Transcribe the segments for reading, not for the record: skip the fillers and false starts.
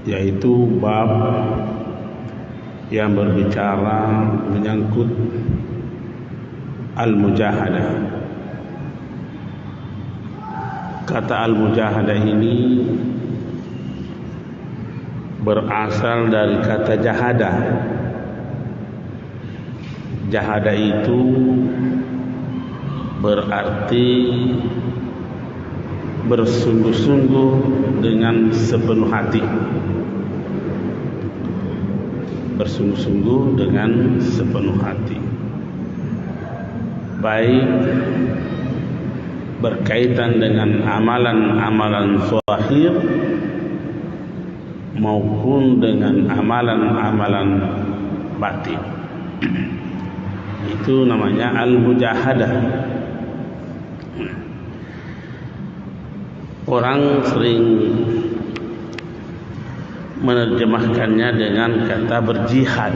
yaitu bab yang berbicara menyangkut al-mujahadah. Kata al-mujahadah ini berasal dari kata jahadah. Jahadah itu berarti bersungguh-sungguh dengan sepenuh hati. Bersungguh-sungguh dengan sepenuh hati, baik berkaitan dengan amalan-amalan zahir maupun dengan amalan-amalan batin. Itu namanya al-mujahadah. Orang sering menerjemahkannya dengan kata berjihad,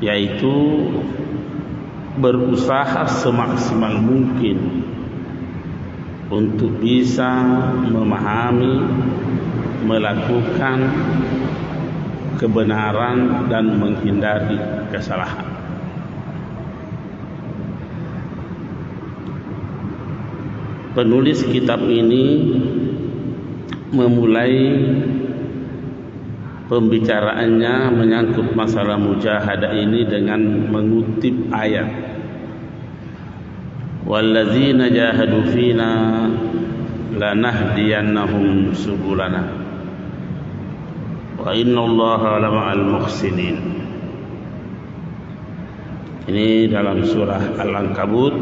yaitu berusaha semaksimal mungkin untuk bisa memahami, melakukan kebenaran dan menghindari kesalahan. Penulis kitab ini memulai pembicaraannya menyangkut masalah mujahadah ini dengan mengutip ayat, walladzina jahadu fina lanahdiyannahum subulana wa innallaha lama'al muhsinin. Ini dalam surah Al-Ankabut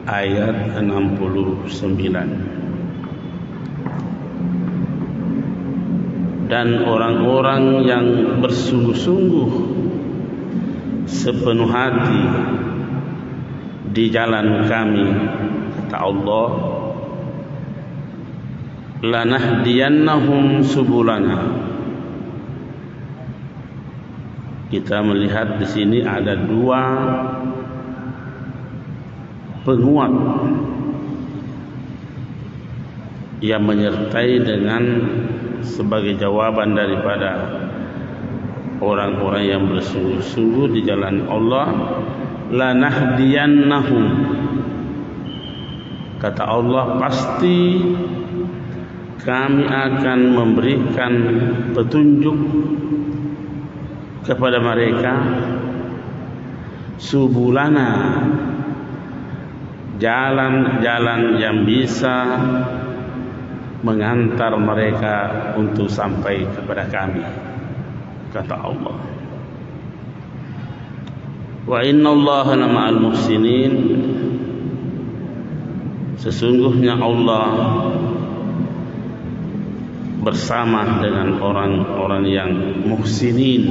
ayat 69. Dan orang-orang yang bersungguh-sungguh sepenuh hati di jalan kami, kata Allah, lanahdiyannahum subulana. Kita melihat di sini ada dua penguat yang menyertai dengan sebagai jawaban daripada orang-orang yang bersungguh-sungguh di jalan Allah, lanahdiyannahum. Kata Allah, pasti kami akan memberikan petunjuk kepada mereka subulana, jalan-jalan yang bisa mengantar mereka untuk sampai kepada kami, kata Allah. Wa innallaha lama'al muhsinin. Sesungguhnya Allah bersama dengan orang-orang yang muhsinin.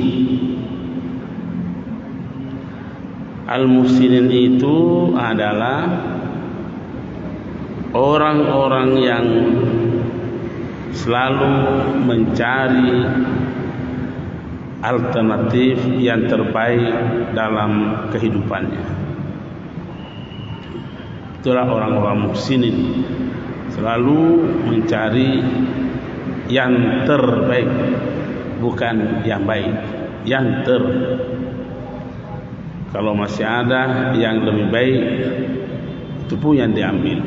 Al-muhsinin itu adalah orang-orang yang selalu mencari alternatif yang terbaik dalam kehidupannya. Itulah orang-orang muhsinin, selalu mencari yang terbaik, bukan yang baik, yang kalau masih ada yang lebih baik, itu pun yang diambil.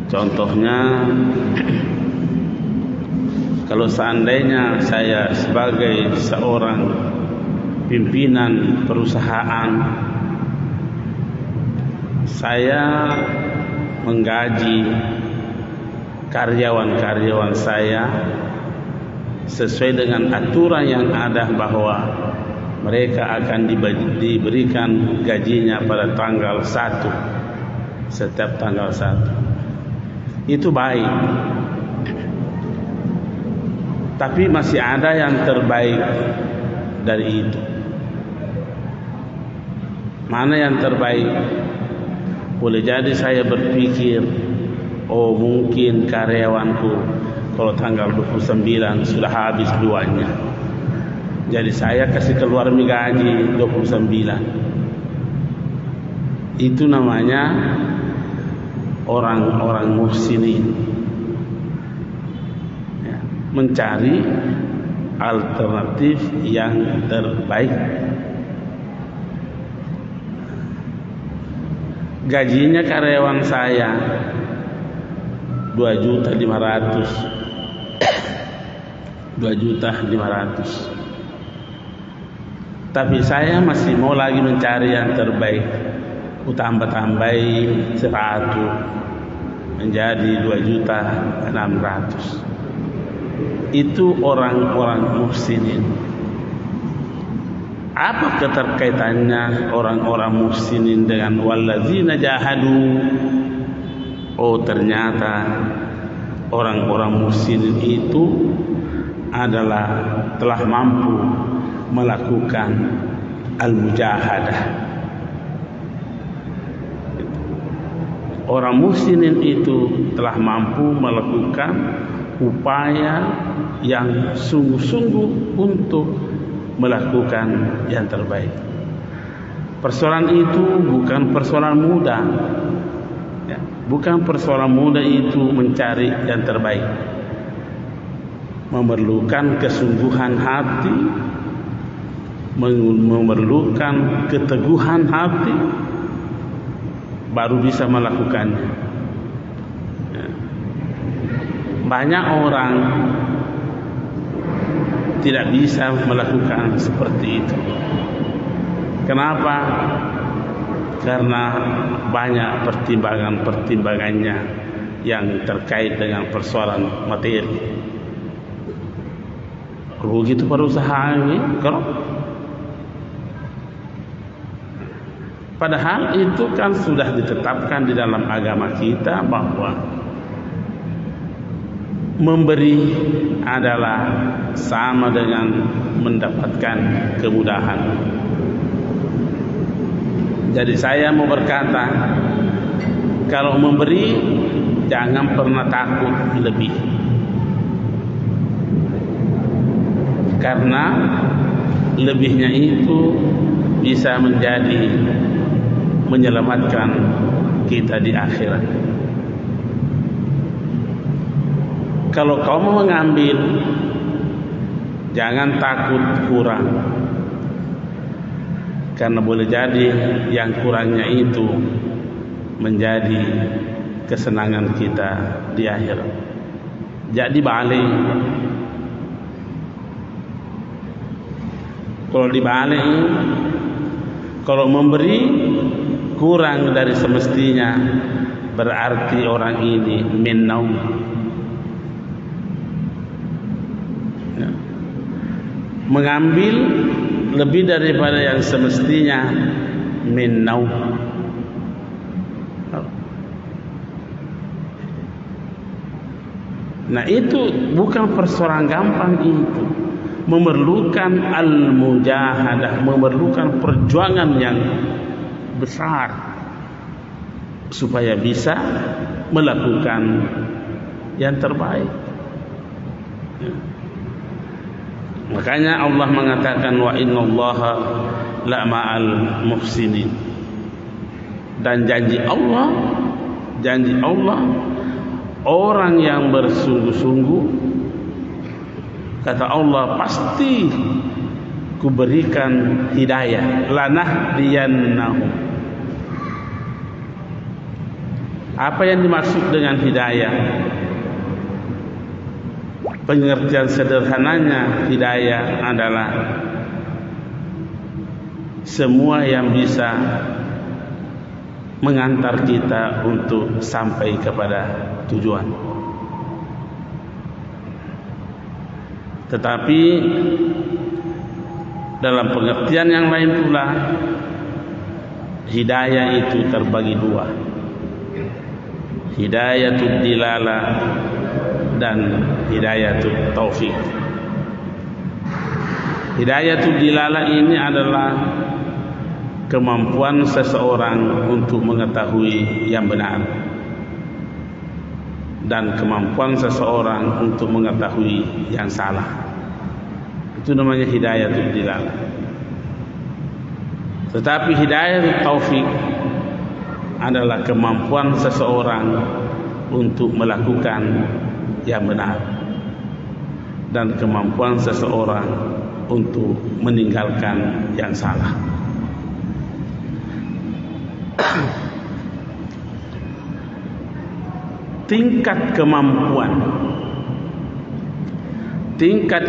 Contohnya, kalau seandainya saya sebagai seorang pimpinan perusahaan, saya menggaji karyawan-karyawan saya sesuai dengan aturan yang ada bahwa mereka akan diberikan gajinya pada tanggal 1, setiap tanggal 1. Itu baik. Tapi masih ada yang terbaik dari itu. Mana yang terbaik? Boleh jadi saya berpikir, oh mungkin karyawanku kalau tanggal 29 sudah habis duanya, jadi saya kasih keluar gaji 29. Itu namanya orang-orang muhsinin, ya, mencari alternatif yang terbaik. Gajinya karyawan saya 2.500.000, 2.500.000. Tapi saya masih mau lagi mencari yang terbaik. Tambah-tambahin 100 menjadi 2.600.000. Itu orang-orang muhsinin. Apa keterkaitannya orang-orang muhsinin dengan wallazina jahadu? Oh, ternyata orang-orang muhsinin itu adalah telah mampu melakukan al-mujahadah. Orang muhsinin itu telah mampu melakukan upaya yang sungguh-sungguh untuk melakukan yang terbaik. Persoalan itu bukan persoalan mudah, ya, bukan persoalan mudah itu mencari yang terbaik. Memerlukan kesungguhan hati, memerlukan keteguhan hati, baru bisa melakukannya. Ya. Banyak orang tidak bisa melakukan seperti itu. Kenapa? Karena banyak pertimbangannya yang terkait dengan persoalan materi. Rugi itu perusahaan ini, kalau padahal itu kan sudah ditetapkan di dalam agama kita bahwa memberi adalah sama dengan mendapatkan kemudahan. Jadi saya mau berkata, kalau memberi jangan pernah takut lebih, karena lebihnya itu bisa menjadi menyelamatkan kita di akhirat. Kalau kau mau mengambil, jangan takut kurang, karena boleh jadi yang kurangnya itu menjadi kesenangan kita di akhirat. Jadi balik. Kalau dibalik, kalau memberi kurang dari semestinya, berarti orang ini minnaum, ya. Mengambil lebih daripada yang semestinya, minnaum. Nah, itu bukan persoalan gampang itu. Memerlukan al-mujahadah, memerlukan perjuangan yang besar supaya bisa melakukan yang terbaik. Makanya Allah mengatakan wa innallaha la ma'al muhsinin. Dan janji Allah orang yang bersungguh-sungguh, kata Allah, pasti kuberikan hidayah, lanahdiyannahum. Apa yang dimaksud dengan hidayah? Pengertian sederhananya, hidayah adalah semua yang bisa mengantar kita untuk sampai kepada tujuan. Tetapi dalam pengertian yang lain pula, hidayah itu terbagi dua, hidayatul dilalah dan hidayatul taufik. Hidayatul dilalah ini adalah kemampuan seseorang untuk mengetahui yang benar, dan kemampuan seseorang untuk mengetahui yang salah. Itu namanya hidayatul dilalah. Tetapi hidayatul taufik adalah kemampuan seseorang untuk melakukan yang benar dan kemampuan seseorang untuk meninggalkan yang salah. Tingkat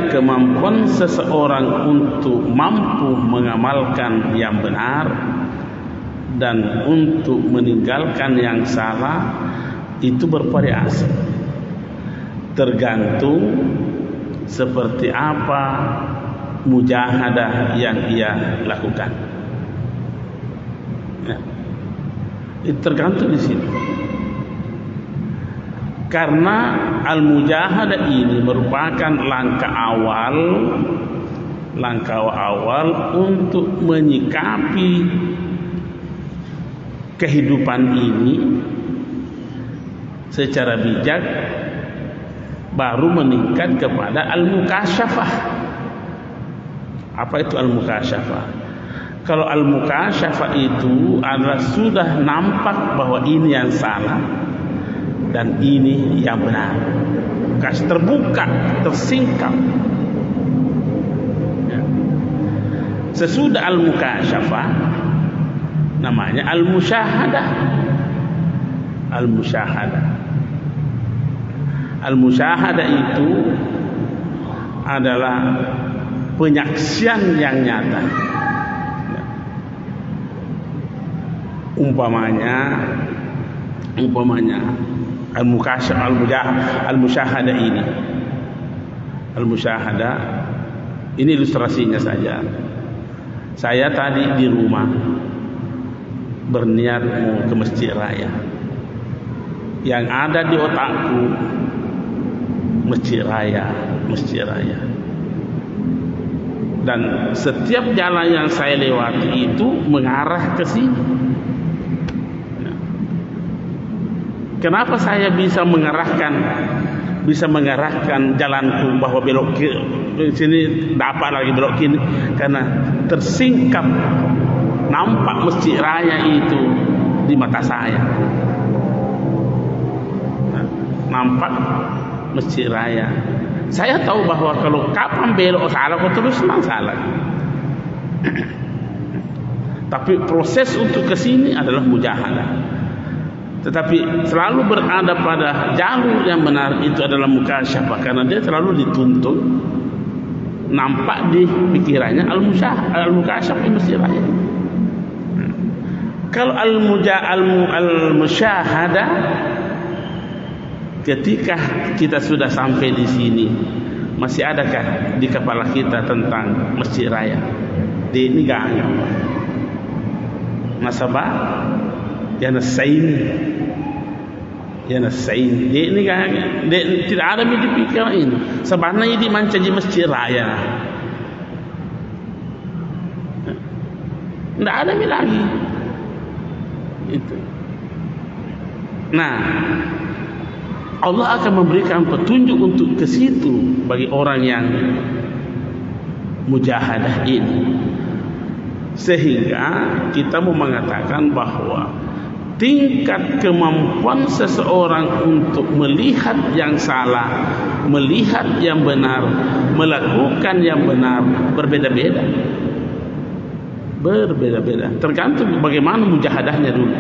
kemampuan seseorang untuk mampu mengamalkan yang benar dan untuk meninggalkan yang salah itu bervariasi, tergantung seperti apa mujahadah yang ia lakukan. Ya. Itu tergantung di sini. Karena al-mujahadah ini merupakan langkah awal untuk menyikapi kehidupan ini secara bijak, baru meningkat kepada al-mukasyafah. Apa itu al-mukasyafah? Kalau al-mukasyafah itu adalah sudah nampak bahwa ini yang salah dan ini yang benar, kasih terbuka, tersingkap. Ya. Sesudah al-mukasyafah namanya al-musyahadah. Al-musyahadah itu adalah penyaksian yang nyata. Ya. Umpamanya al-musyahadah ini ilustrasinya saja. Saya tadi di rumah berniat mau ke masjid raya. Yang ada di otakku masjid raya. Dan setiap jalan yang saya lewati itu mengarah ke sini. Kenapa saya bisa mengarahkan jalanku bahwa belok ke sini, dapat lagi belok kiri? Karena tersingkap nampak masjid raya itu di mata saya. Nampak masjid raya. Saya tahu bahwa kalau kapan belok salah, aku terus salah. Tapi proses untuk ke sini adalah mujahadah. Tetapi selalu berada pada jalur yang benar itu adalah mukasyafah, karena dia selalu dituntun nampak di pikirannya al-mukasyafah masjid raya. Kalau al-musyahadah, ketika kita sudah sampai di sini, masih adakah di kepala kita tentang masjid raya? Di ini gak nasabah ya nasain dia ini kan tidak ada di pikiran ini. Sebenarnya di manca di masjid raya, tidak ada lagi itu. Nah, Allah akan memberikan petunjuk untuk ke situ bagi orang yang mujahadah ini, sehingga kita mau mengatakan bahwa tingkat kemampuan seseorang untuk melihat yang salah, melihat yang benar, melakukan yang benar berbeda-beda. Tergantung bagaimana mujahadahnya dulu.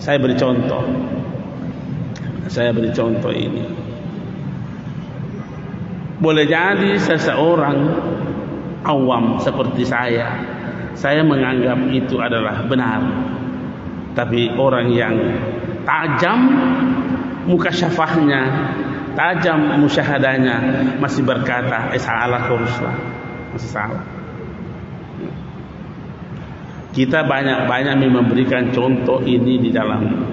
Saya beri contoh ini. Boleh jadi seseorang awam seperti saya menganggap itu adalah benar. Tapi orang yang tajam mukasyafahnya, tajam musyahadahnya, masih berkata salah teruslah, masih salah. Kita banyak memberikan contoh ini di dalam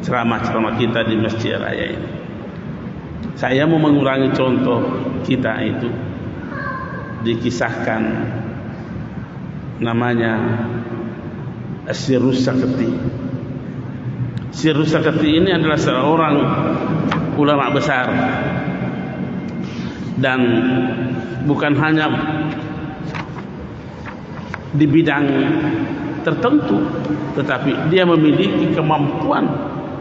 ceramah-ceramah kita di masjid raya ini. Saya mau mengurangi contoh kita itu. Dikisahkan namanya Sirrus Sakti. Sirrus Sakti ini adalah seorang ulama besar, dan bukan hanya di bidang tertentu, tetapi dia memiliki kemampuan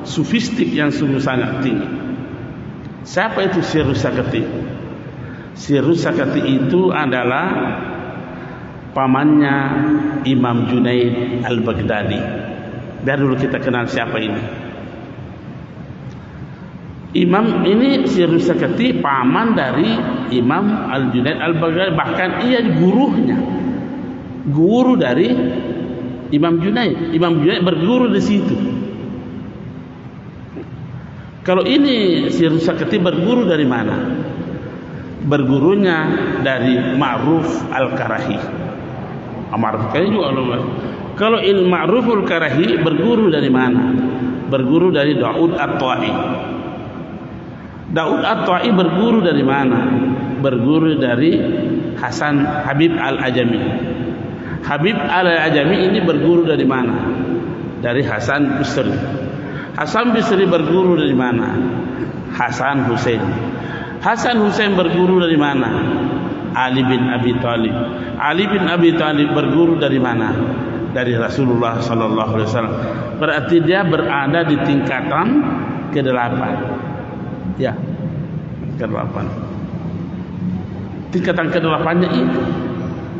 sufistik yang sungguh sangat tinggi. Siapa itu Syirrus Sakati? Syirrus Sakati itu adalah pamannya Imam Junaid Al-Baghdadi. Biar dulu kita kenal siapa ini. Imam ini Syirrus Sakati paman dari Imam Al-Junaid Al-Baghdadi, bahkan ia gurunya, guru dari Imam Junaid. Imam Junaid berguru di situ. Kalau ini Syirrus Sakati berguru dari mana? Bergurunya dari Ma'ruf Al-Karahi. Ma'ruf Al-Karahi juga Allah. Kalau Ma'ruf Al-Karahi berguru dari mana? Berguru dari Daud At-Ta'i. Daud At-Ta'i berguru dari mana? Berguru dari Hasan Habib Al-Ajami. Habib Al-Ajami ini berguru dari mana? Dari Hasan Bisri. Hasan Bisri berguru dari mana? Hasan Husain. Hasan Husain berguru dari mana? Ali bin Abi Thalib. Ali bin Abi Thalib berguru dari mana? Dari Rasulullah sallallahu alaihi wasallam. Berarti dia berada di tingkatan ke-8. Ya, ke-8. Tingkatan ke-8-nya itu.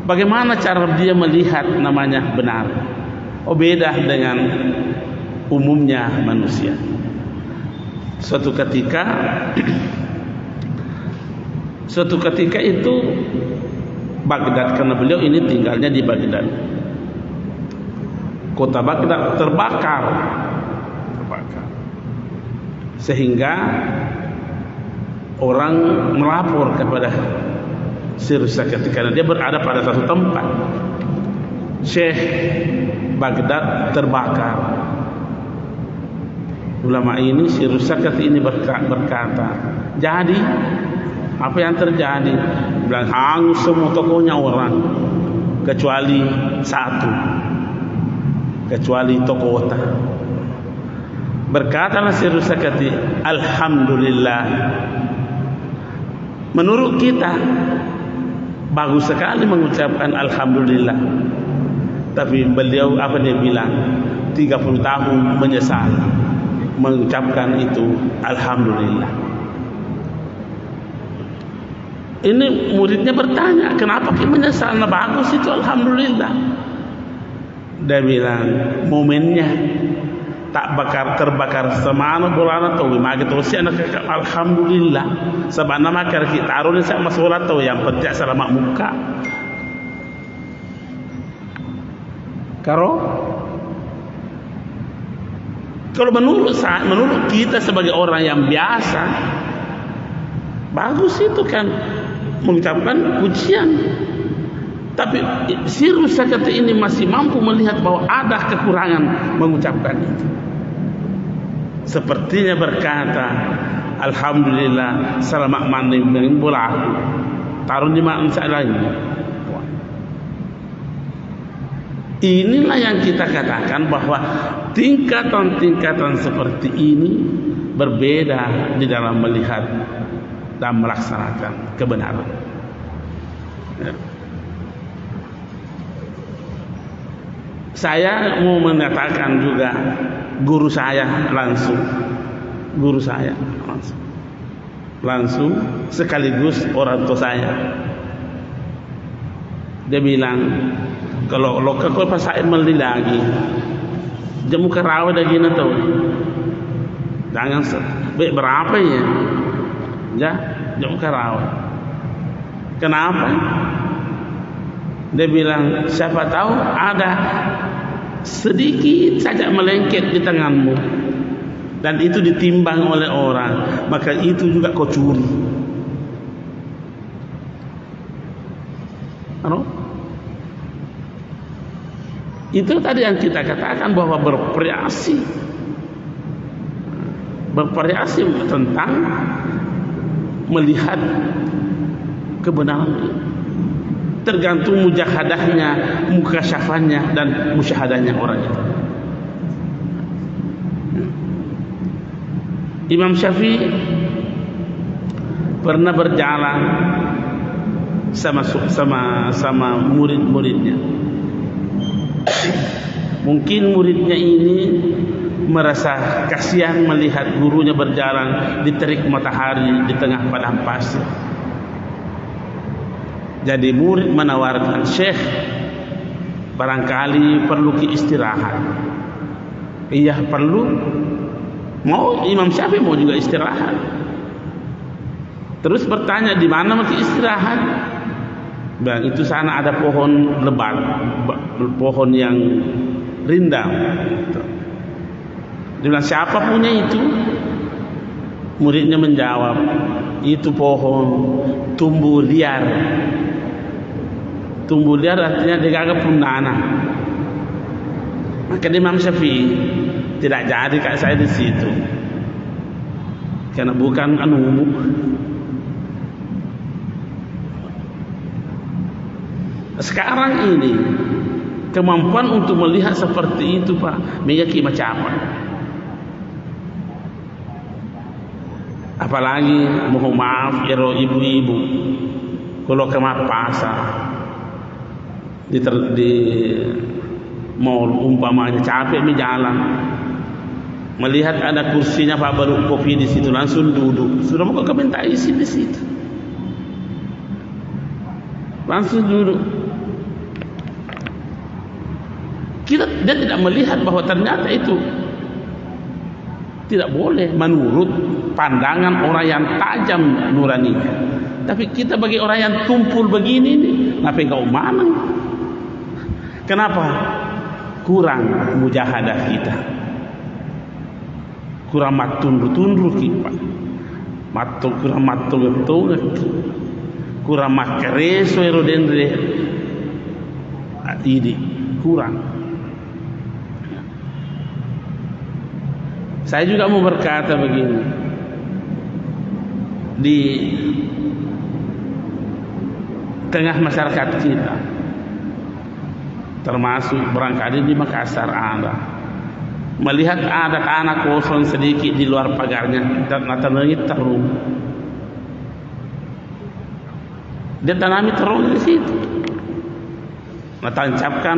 Bagaimana cara dia melihat namanya benar? Oh, beda dengan umumnya manusia. Suatu ketika itu Baghdad, karena beliau ini tinggalnya di Baghdad. Kota Baghdad terbakar. Sehingga orang melapor kepada Syirrus Sakati karena dia berada pada satu tempat. Syekh Baghdad terbakar. Ulama ini Syirrus Sakati ini berkata, jadi apa yang terjadi? Bilang hangus semua tokonya orang, kecuali satu, kecuali toko kota. Berkatalah Syirrus Sakati, alhamdulillah. Menurut kita bagus sekali mengucapkan alhamdulillah, tapi beliau apa dia bilang? 30 tahun menyesal mengucapkan itu alhamdulillah. Ini muridnya bertanya, kenapa kita menyesal? Nah, bagus itu alhamdulillah. Dia bilang momennya tak terbakar semana bulan atau magi terus anak alhamdulillah. Sebab nama kita taruh ni sama surat tu yang penting selamat muka. Kalau menurut kita sebagai orang yang biasa, bagus itu kan mengucapkan pujian. Tapi Syirrus Sakati ini masih mampu melihat bahwa ada kekurangan mengucapkan itu. Sepertinya berkata, alhamdulillah selamat mandi bola taruh di mana lagi. Inilah yang kita katakan bahwa tingkatan-tingkatan seperti ini berbeda di dalam melihat dan melaksanakan kebenaran. Ya. Saya mau menyatakan juga guru saya langsung sekaligus orang tua saya. Dia bilang, kalau kau pas saya meli lagi, jamu kerawa dah gini tau, jangan berapa ya, jamu kerawa. Kenapa? Dia bilang, siapa tahu ada sedikit saja melengket di tanganmu dan itu ditimbang oleh orang, maka itu juga kau curi. Itu tadi yang kita katakan bahwa bervariasi tentang melihat kebenaran, tergantung mujahadahnya, mukasyafannya dan musyahadahnya orang itu. Imam Syafi'i pernah berjalan sama murid-muridnya. Mungkin muridnya ini merasa kasihan melihat gurunya berjalan di terik matahari di tengah padang pasir. Jadi murid menawarkan, "Syekh, barangkali perlu istirahat." Iya, perlu. Mau Imam Syafi'i mau juga istirahat. Terus bertanya, "Di mana mau istirahat?" Bilang, "Itu sana ada pohon lebat, pohon yang rindang." Dia bilang, "Siapa punya itu?" Muridnya menjawab, "Itu pohon tumbuh liar." Tumbuh liar artinya dia gagap punana. Maka Imam Syafi'i tidak jadi kak saya di situ, karena bukan anumu. Sekarang ini kemampuan untuk melihat seperti itu, Pak, meyaki macam apa? Apalagi mohon maaf ero ibu-ibu kalau ke pasar di mall umpamanya capek di jalan, melihat ada kursinya Pak baru kopi di situ, langsung duduk. Sudah mau kau minta isi di situ, langsung duduk. Dia tidak melihat bahwa ternyata itu tidak boleh menurut pandangan orang yang tajam nuraninya. Tapi kita bagi orang yang tumpul begini nih, ngapain kau mana? Kenapa? Kurang mujahadah kita, kurang matundur kita, kurang matung kurang makareso erodendre ini kurang. Saya juga mau berkata begini, di tengah masyarakat kita, termasuk barangkali di Makassar, ada melihat ada anak kosong sedikit di luar pagarnya, dan tanami terung. Dia tanami terung di situ, tancapkan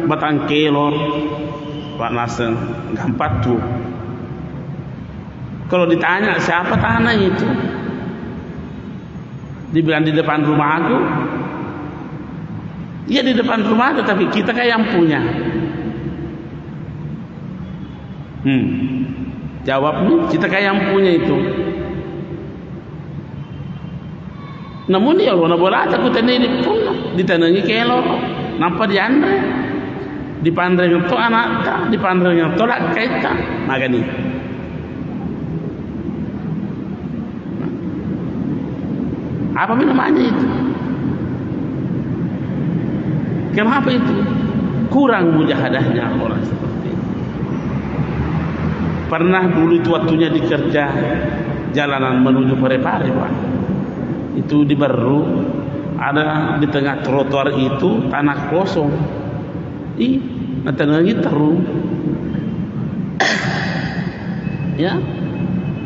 batang kelor, Pak Nasen, gampat tuh. Kalau ditanya siapa tanah itu, dibilang di depan rumah aku. Iya di depan rumah, tapi kita kayak yang punya. Jawabnya kita kayak yang punya itu. Namun ya Allah bola aku tadi pun ditanangi kelor, nampak di andre, di pandang itu anak, di pandang itu tolak kaita, magani. Apa namanya itu? Kenapa itu? Kurang mujahadahnya orang seperti itu. Pernah dulu itu waktunya dikerja jalanan menuju Parepare, Pak. Itu di Baru, ada di tengah trotoar itu tanah kosong. Tengahnya terung. Ya,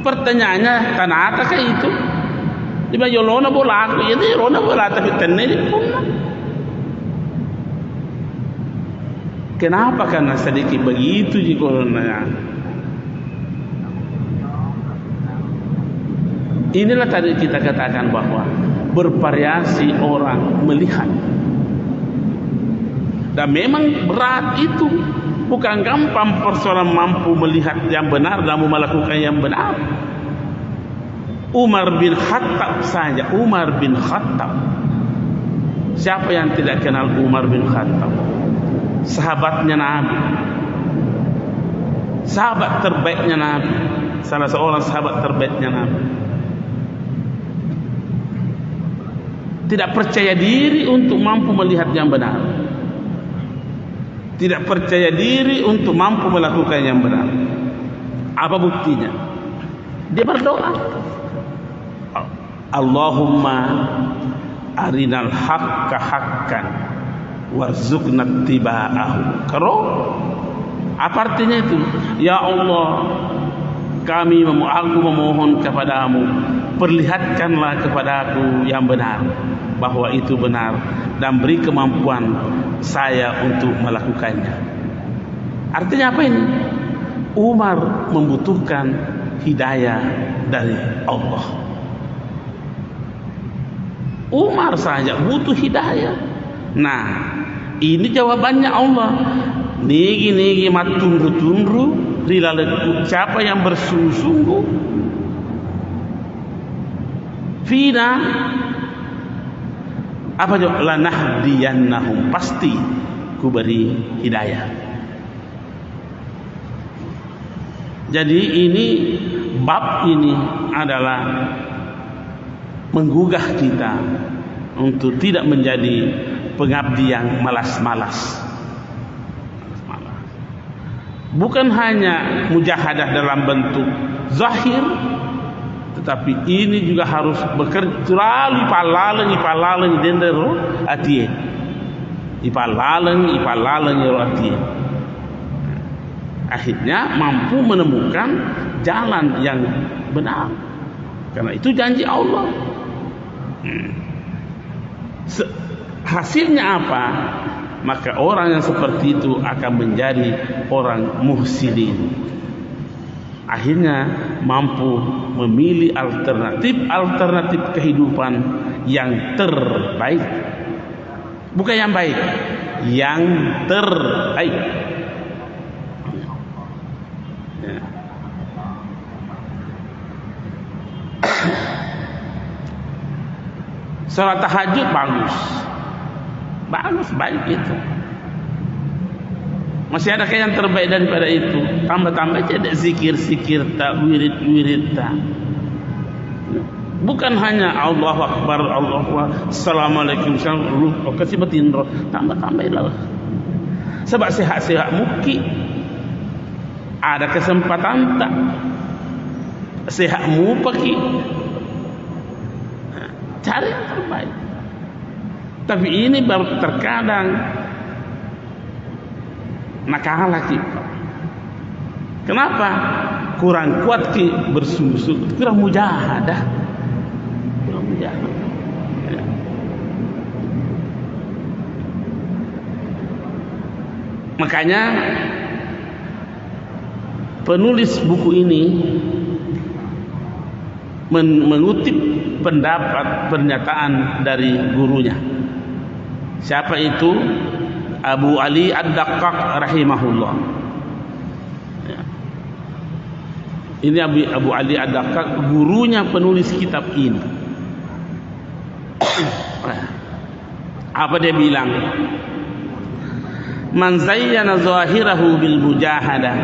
pertanyaannya tanah apa kayak itu? Di Bayolona bola aku, ya di Rona bola tapi tenai di pun. Kenapa? Karena sedikit begitu di corona. Inilah tadi kita katakan bahwa bervariasi orang melihat, dan memang berat itu, bukan gampang persoalan mampu melihat yang benar dan melakukan yang benar. Umar bin Khattab saja, Umar bin Khattab. Siapa yang tidak kenal Umar bin Khattab? Sahabatnya Nabi, sahabat terbaiknya Nabi, salah seorang sahabat terbaiknya Nabi. Tidak percaya diri untuk mampu melihat yang benar, tidak percaya diri untuk mampu melakukan yang benar. Apa buktinya? Dia berdoa, Allahumma arinal haqqa haqqan warzuqna tiba'ahu. Kalau apa artinya itu? Ya Allah, aku memohon kepadamu, perlihatkanlah kepadaku yang benar, bahwa itu benar, dan beri kemampuan saya untuk melakukannya. Artinya apa ini? Umar membutuhkan hidayah dari Allah. Umar saja butuh hidayah. Nah, ini jawabannya Allah. Nigi matundru-tundru rilaleku, siapa yang bersungguh-sungguh fina apa jawab, lanahdiyannahum, pasti ku beri hidayah. Jadi ini bab ini adalah menggugah kita untuk tidak menjadi pengabdi yang malas-malas. Bukan hanya mujahadah dalam bentuk zahir, tetapi ini juga harus bekerja terlalu ipalaleng dendero atie. Ipalaleng atie. Akhirnya mampu menemukan jalan yang benar. Karena itu janji Allah. Hasilnya apa? Maka orang yang seperti itu akan menjadi orang muhsinin. Akhirnya mampu memilih alternatif kehidupan yang terbaik. Bukan yang baik, yang terbaik. Ya. Salat tahajud bagus, baik itu. Masih ada yang terbaik daripada itu. Tambah-tambah aja zikir tak, wirid tak. Bukan hanya Allahu Akbar, Assalamualaikum, kasih batin roh. Tambah-tambah. Sebab sehat-sehat muki. Ada kesempatan tak? Sehatmu pagi. Cari yang terbaik. Tapi ini baru terkadang nakalah kita. Kenapa? Kurang kuat ki bersungguh-sungguh, kurang mujahadah. Ya. Makanya penulis buku ini mengutip pendapat pernyataan dari gurunya. Siapa itu? Abu Ali Ad-Daqqaq rahimahullah. Ya. Ini Abu Ali Ad-Daqqaq, gurunya penulis kitab ini. Apa dia bilang? Man zayyana zahirahu bil mujahadah,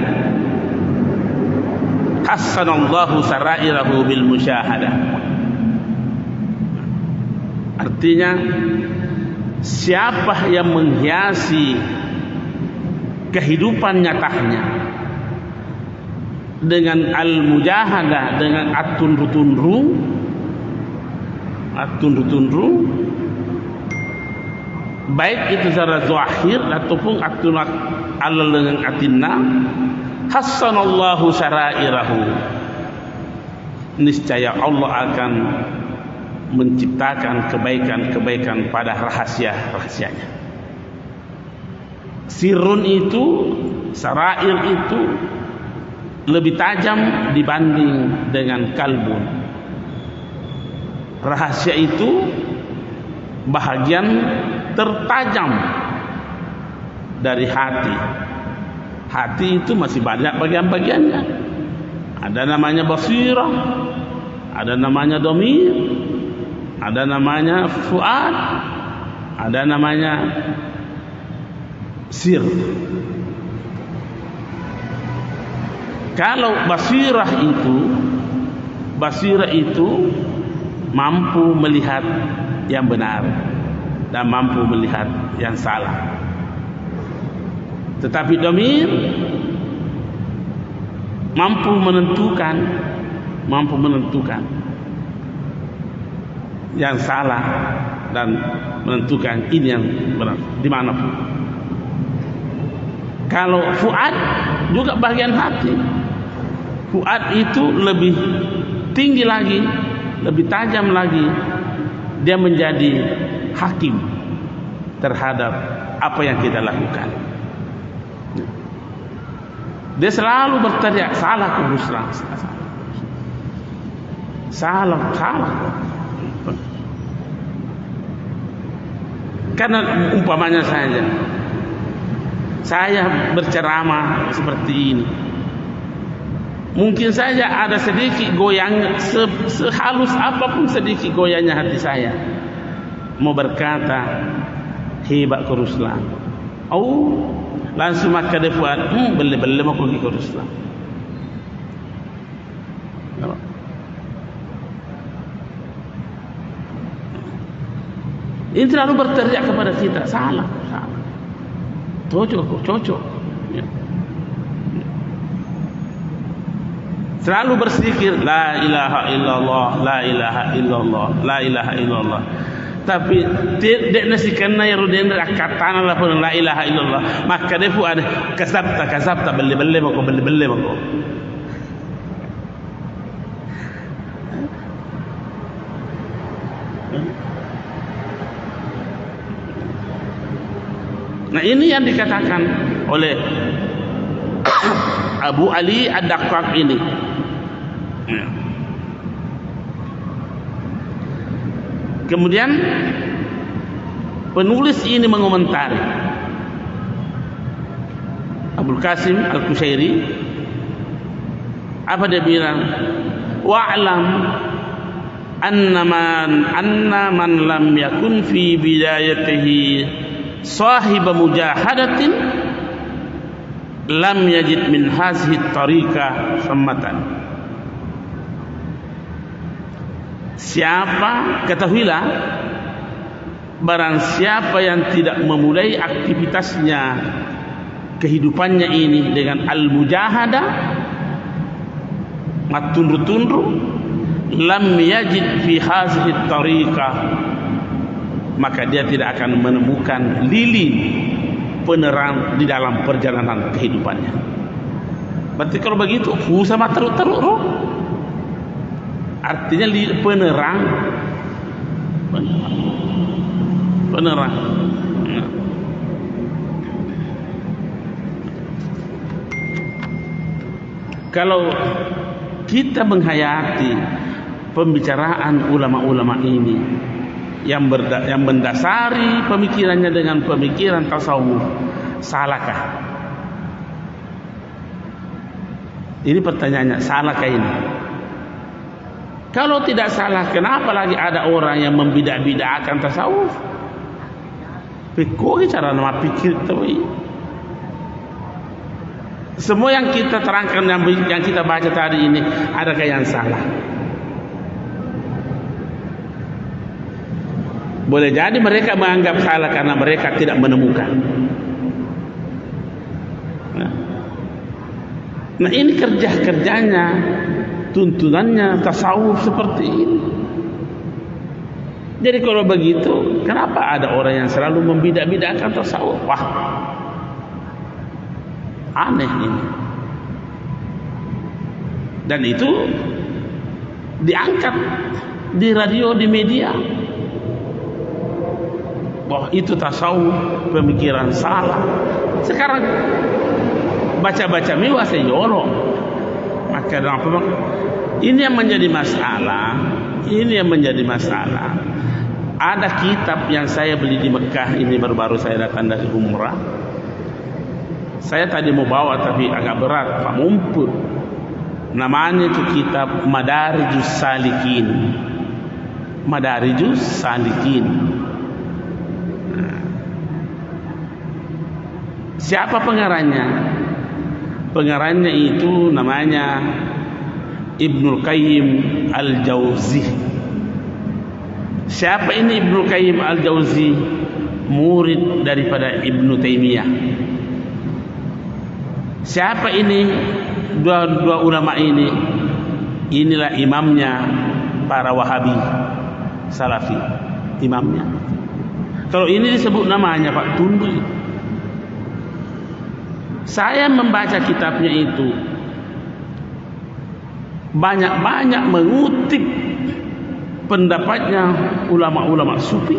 hassanallahu sarairahu bil musyahadah. Artinya, siapa yang menghiasi kehidupan nyatanya dengan al-mujahadah, dengan at-tundru-tundru, baik itu secara zahir ataupun at-tunat alal dengan atinna, hassanallahu sarairahu, niscaya Allah akan menciptakan kebaikan-kebaikan pada rahasia-rahasianya. Sirrun itu, sarair itu lebih tajam dibanding dengan kalbun. Rahasia itu bahagian tertajam dari hati. Hati itu masih banyak bagian-bagiannya. Ada namanya basirah, ada namanya dhamir, ada namanya fuad, ada namanya sir. Kalau basirah itu mampu melihat yang benar dan mampu melihat yang salah. Tetapi dhamir mampu menentukan yang salah dan menentukan ini yang benar dimanapun. Kalau fuad juga bagian hati. Fuad itu lebih tinggi lagi, lebih tajam lagi. Dia menjadi hakim terhadap apa yang kita lakukan. Dia selalu berteriak, salah Gus Ruslan, salah. Karena umpamanya saya berceramah seperti ini, mungkin saja ada sedikit goyang, sehalus apapun sedikit goyangnya hati saya, mau berkata hebat Gus Ruslan. Oh, langsung maka dia buat beli mau pergi ke Ruslan. Ini terlalu berteriak kepada kita, salah. Cocok. Ya. Selalu berzikir la ilaha illallah, la ilaha illallah, la ilaha illallah. Tapi tidak nasi kena yang rudin akatana lah pun la ilaha illallah. Maka dia pun ada kasabta beli mako. Nah, ini yang dikatakan oleh Abu Ali Ad-Daqqaq ini. Kemudian penulis ini mengomentari, Abul Qasim Al-Qushairi, apa dia bilang? Wa'lam anna man lam yakun fi bidayatihi sahib mujahadatin lam yajid min hazihi tariqah sammatan. Ketahuilah, barang siapa yang tidak memulai aktivitasnya, kehidupannya ini dengan al-mujahadah, matundru-tundru, lam yajid fi hazihi tariqah, maka dia tidak akan menemukan lilin penerang di dalam perjalanan kehidupannya. Berarti kalau begitu sama teruk-teruk roh. Artinya penerang. Kalau kita menghayati pembicaraan ulama-ulama ini yang mendasari pemikirannya dengan pemikiran tasawuf, salahkah? Ini pertanyaannya, salahkah ini? Kalau tidak salah, kenapa lagi ada orang yang membidak-bidakkan tasawuf? Pikir cara nama pikir itu. Semua yang kita terangkan, yang kita baca tadi ini, adakah yang salah? Boleh jadi mereka menganggap salah karena mereka tidak menemukan. Nah, ini kerjanya, tuntunannya tasawuf seperti ini. Jadi kalau begitu, kenapa ada orang yang selalu membidak-bidakkan tasawuf? Wah, aneh ini. Dan itu diangkat di radio, di media, bahwa itu tasawuf, pemikiran salah. Sekarang baca-baca mewah sejolok. Maka ini yang menjadi masalah. Ada kitab yang saya beli di Mekah ini, baru saya datang dari umrah. Saya tadi mau bawa tapi agak berat, Pak Mumput. Namanya itu kitab Madarijus Salikin. Siapa pengarangnya? Pengarangnya itu namanya Ibnul Qayyim Al-Jauzi. Siapa ini Ibnul Qayyim Al-Jauzi? Murid daripada Ibnu Taimiyah. Siapa ini dua ulama ini? Inilah imamnya para Wahabi Salafi, imamnya. Kalau ini disebut namanya Pak Tundul. Saya membaca kitabnya itu, banyak mengutip pendapatnya ulama-ulama sufi.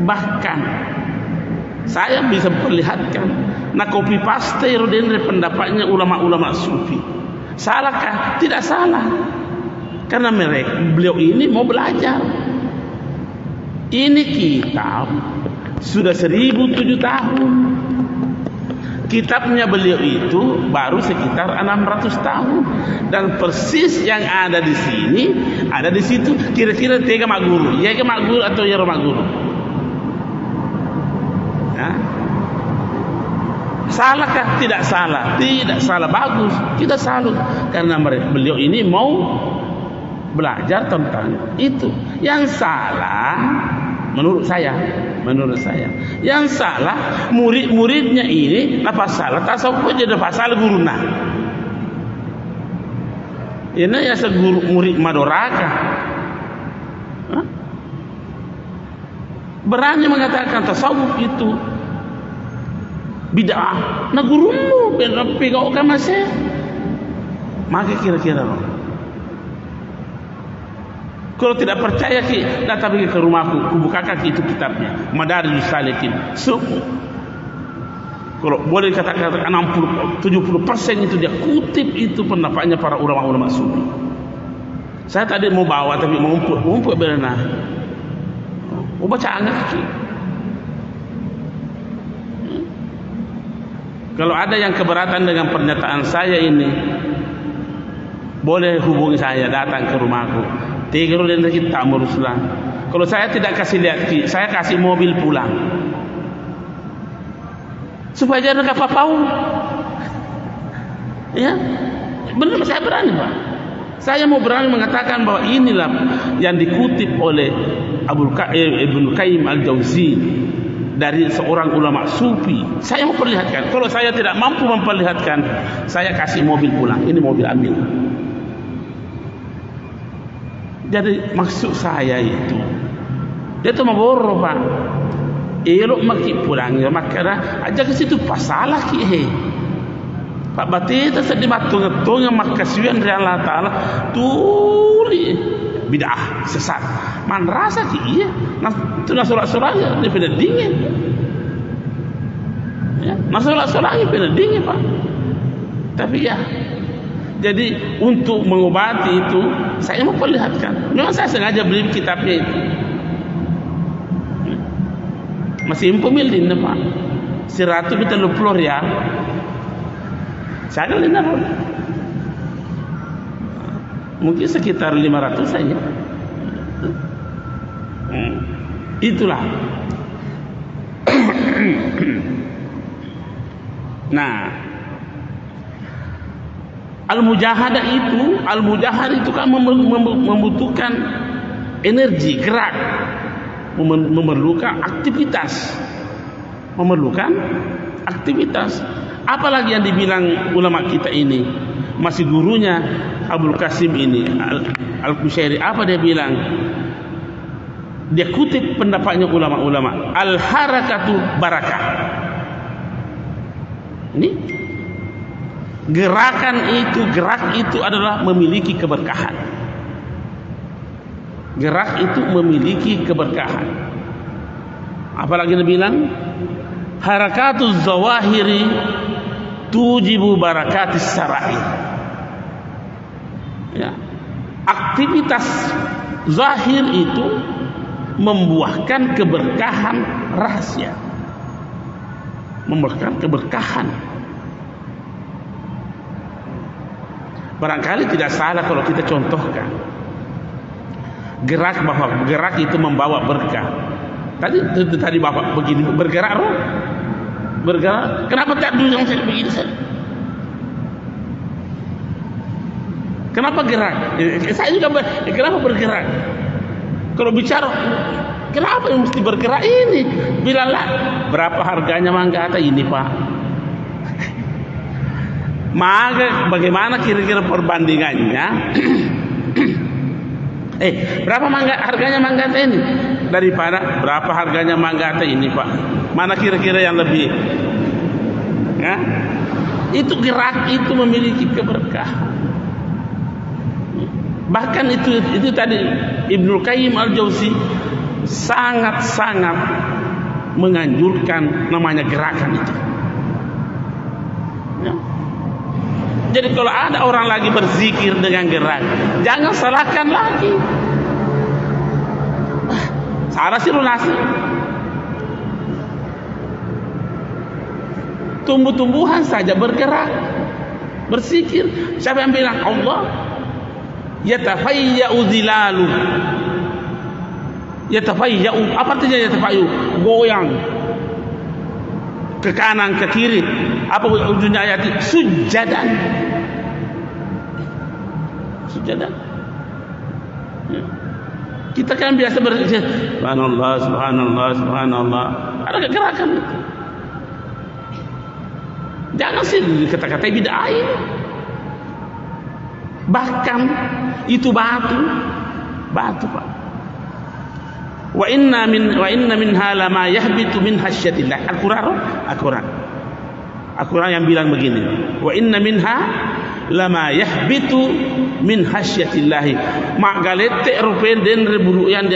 Bahkan saya bisa perlihatkan Nah copy paste dari pendapatnya ulama-ulama sufi. Salahkah? Tidak salah. Karena beliau ini mau belajar. Ini kitab sudah 1007 tahun. Kitabnya beliau itu baru sekitar 600 tahun. Dan persis yang ada di sini, ada di situ. Kira-kira tiga mak guru. Ya ke mak guru atau ya mak guru? Ya. Salahkah? Tidak salah. Tidak salah, bagus. Kita salut karena beliau ini mau belajar tentang itu. Yang salah menurut saya, yang salah murid-muridnya ini lepas salah tasawuf jadi pasal guruna. Ini ya seguru murid madoraka. Berani mengatakan tasawuf itu bid'ah. Nah gurumu pegau kan masih. Maka kira-kira kalau tidak percaya datang ke rumahku, kubukakan itu kitabnya, Madarijus Salikin. Kalau boleh katakan 60-70% itu dia kutip itu pendapatnya para ulama-ulama sufi. Saya tadi mau bawa tapi mau umpuk berenang. Mau baca angkat. Kalau ada yang keberatan dengan pernyataan saya ini, boleh hubungi saya, datang ke rumahku. Tiga dan kita meruslah. Kalau saya tidak kasih lihat, saya kasih mobil pulang. Supaya jangan kapapau. Ya, benar, saya berani, Pak. Saya mau berani mengatakan bahwa inilah yang dikutip oleh Ibnu Qayyim al-Jauzi dari seorang ulama sufi. Saya mau perlihatkan. Kalau saya tidak mampu memperlihatkan, saya kasih mobil pulang. Ini mobil ambil. Jadi maksud saya itu, dia tu maboro, Pak. Elok maki pulang ya makara aja ke situ pasalah ki he. Pak batita sedih matung-tung yang makasian dari Allah Taala tuli bid'ah sesat. Man rasa ki iya. Nah itu nasorak-sorak ya dia pada dingin. Ya, nasorak-sorak ya pada dingin, Pak. Tapi ya, jadi untuk mengobati itu saya mau perlihatkan. Memang saya sengaja beli kitabnya itu. Masih impomil din Pak. 130 Riyal. Saya lihat mungkin sekitar 500 saja. Itulah. Nah, al-mujahadah itu kan membutuhkan energi, gerak, memerlukan aktivitas. Apalagi yang dibilang ulama kita ini, masih gurunya Abdul Qasim ini, Al-Qushairi, apa dia bilang? Dia kutip pendapatnya ulama-ulama, al-harakatu barakah. Ini gerak itu adalah memiliki keberkahan. Gerak itu memiliki keberkahan. Apalagi dia bilang, harakatuz zawahiri tujibu barakatis sarair. Ya. Aktivitas zahir itu membuahkan keberkahan rahasia, membuahkan keberkahan. Barangkali tidak salah kalau kita contohkan gerak, bahwa gerak itu membawa berkah. Tadi Bapak begini bergerak, roh bergerak. Kenapa tak dulu yang saya begini saja? Kenapa gerak? Saya juga kenapa bergerak? Kalau bicara, kenapa yang mesti bergerak ini? Bilanglah berapa harganya mangga ata ini, Pak. Maka bagaimana kira-kira perbandingannya? Berapa harganya mangga ata ini daripada berapa harganya mangga ata ini, Pak? Mana kira-kira yang lebih? Ya? Itu gerak itu memiliki keberkahan. Bahkan itu tadi Ibnu Qayyim al-Jauzi sangat-sangat menganjurkan namanya gerakan itu. Ya. Jadi kalau ada orang lagi berzikir dengan gerak, jangan salahkan lagi. Salah sih lunasi. Tumbuh-tumbuhan saja bergerak, berzikir. Siapa yang bilang? Allah. Yatafayya'u zilalu. Yatafayya'u, apa artinya yatafayyu? Goyang ke kanan, ke kiri. Apa ujungnya ayat itu? Sujadan. Sujadan. Ya. Kita kan biasa berzikir, subhanallah, subhanallah, subhanallah. Ada gerakan. Jangan sih kata-kata bid'ah ini. Bahkan itu batu Pak. Wa inna minha lama yahbitu min khasyatillah. Al-Quran yang bilang begini. Wa inna minha lama yahbitu min khasyatillah. Magalete rupen den rebulu yang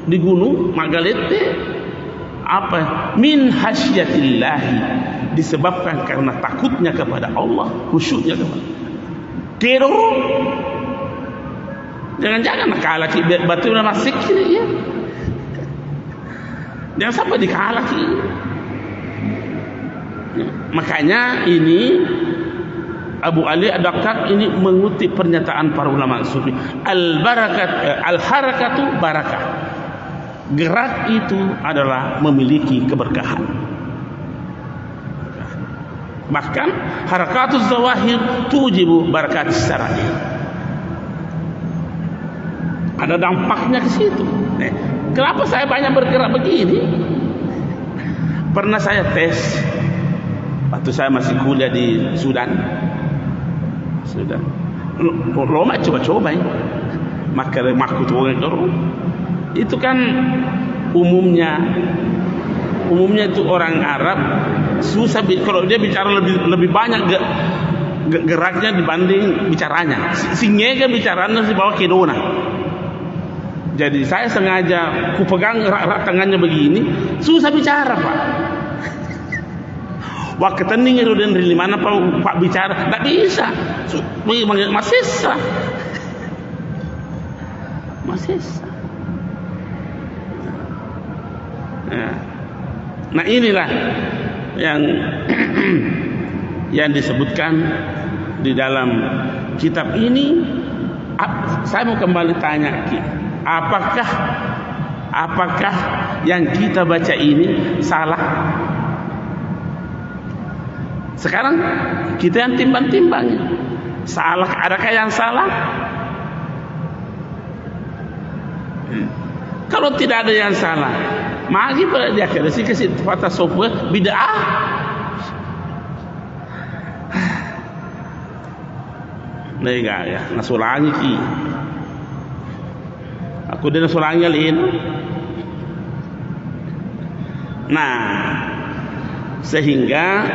di gunung, magalete apa? Min khasyatillah, disebabkan karena takutnya kepada Allah, khusyuknya kepada. Kero jangan kalaki batu nama sikir ya. Jangan sampai dikalaki. Makanya ini Abu Ali Ad-Daqqaq ini mengutip pernyataan para ulama sufi. Al-harakatu barakah. Gerak itu adalah memiliki keberkahan. Bahkan harakatuz zawahir tujibu barakatis syar'i. Ada dampaknya ke situ. Kenapa saya banyak bergerak begini? Pernah saya tes waktu saya masih kuliah di Sudan. Lama coba-coba ya. Maka itu kan umumnya itu orang Arab susah kalau dia bicara lebih banyak geraknya dibanding bicaranya. Singa bicaranya di bawah kedona. Jadi saya sengaja kupegang erat tangannya begini, susah bicara Pak. Wah ketening itu dan dari mana Pak bicara, tak bisa. Masih sah. Nah inilah yang disebutkan di dalam kitab ini. Saya mau kembali tanya, apakah yang kita baca ini salah? Sekarang kita yang timbang-timbang, salah, adakah yang salah? Kalau tidak ada yang salah, mari pada dia kasih fata software bid'ah. Nah ya, nasulangi ki. Aku dia nasulangi lain. Nah, sehingga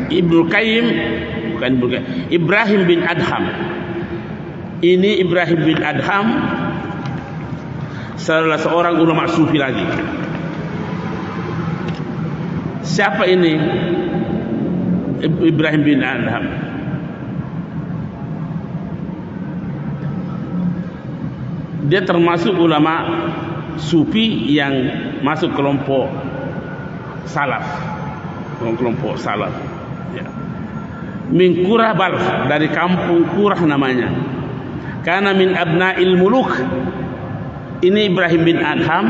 Ibrahim bin Adham. Ini Ibrahim bin Adham salah seorang ulama sufi lagi. Siapa ini? Ibrahim bin Adham. Dia termasuk ulama sufi yang masuk kelompok salaf. Ya. Min Qurah Balkh, dari kampung Qurah namanya. Karena min abna'il muluk. Ini Ibrahim bin Adham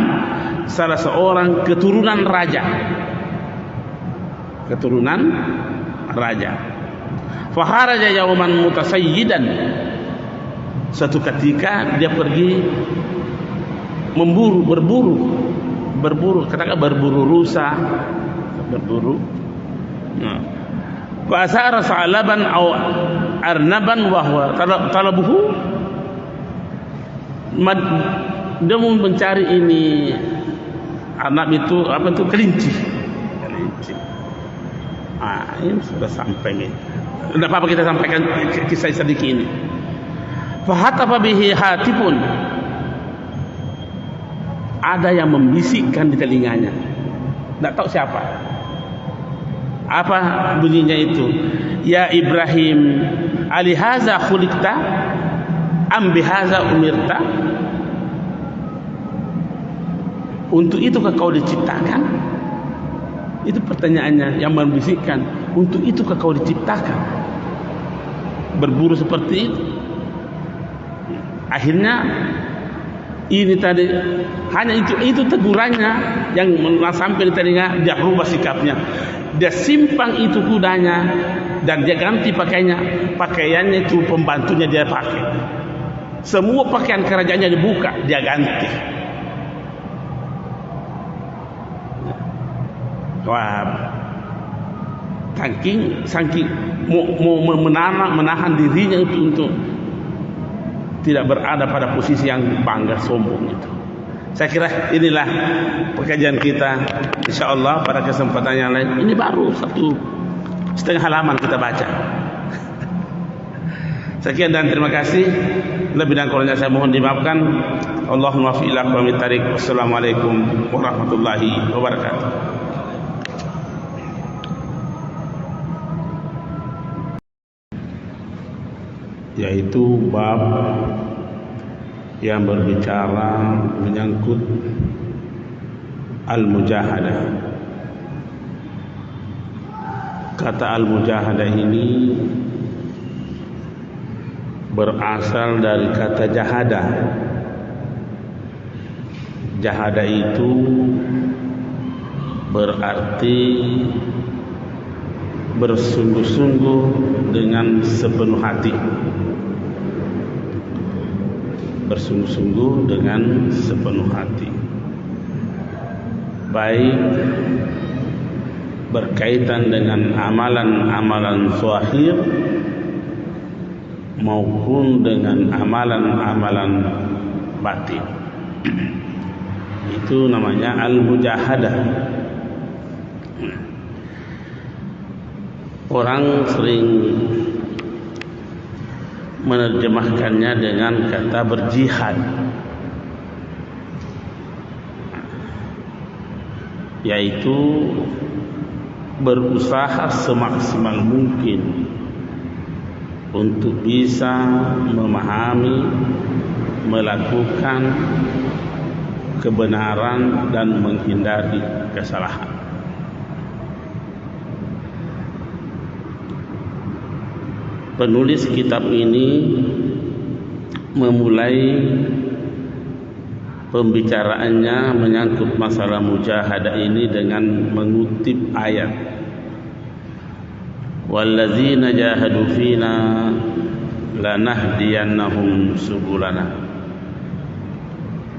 salah seorang keturunan raja. Faharaja yauman mutasayyidan. Suatu ketika dia pergi berburu, katakan berburu rusa, Fa'asara sa'alaban aw arnaban wa huwa talabuhu. Dia mau mencari ini arnab itu apa itu kelinci. Ini sudah sampai nih. Tidak apa-apa kita sampaikan kisah sedikit ini. Fahatafa bihi hatifun. Ada yang membisikkan di telinganya. Tidak tahu siapa. Apa bunyinya itu? Ya Ibrahim, alihaza khuliqta am bihaza umirta? Untuk itu kau diciptakan? Itu pertanyaannya yang membisikkan. Untuk itu kau diciptakan? Berburu seperti itu. Akhirnya ini tadi hanya itu tegurannya yang sampai di telinga, dia rubah sikapnya. Dia simpang itu kudanya dan dia ganti pakaiannya itu pembantunya dia pakai. Semua pakaian kerajaannya dibuka, dia ganti. Wah, saking mau menahan dirinya untuk tidak berada pada posisi yang bangga sombong itu. Saya kira inilah pengajian kita. InsyaAllah pada kesempatan yang lain. Ini baru 1,5 halaman kita baca. Sekian dan terima kasih. Lebih dan kurangnya saya mohon dimaafkan. Allahumma fi ila qawmi tariq. Wassalamualaikum warahmatullahi wabarakatuh. Yaitu bab yang berbicara menyangkut al-mujahadah. Kata al-mujahadah ini berasal dari kata jahadah. Jahadah itu berarti bersungguh-sungguh dengan sepenuh hati. Bersungguh-sungguh dengan sepenuh hati, baik berkaitan dengan amalan-amalan zahir maupun dengan amalan-amalan batin. Itu namanya al-mujahadah. Orang sering menerjemahkannya dengan kata berjihad, yaitu berusaha semaksimal mungkin untuk bisa memahami, melakukan kebenaran dan menghindari kesalahan. Penulis kitab ini memulai pembicaraannya menyangkut masalah mujahadah ini dengan mengutip ayat, walladzina jahadu fina lanahdiyannahum subulana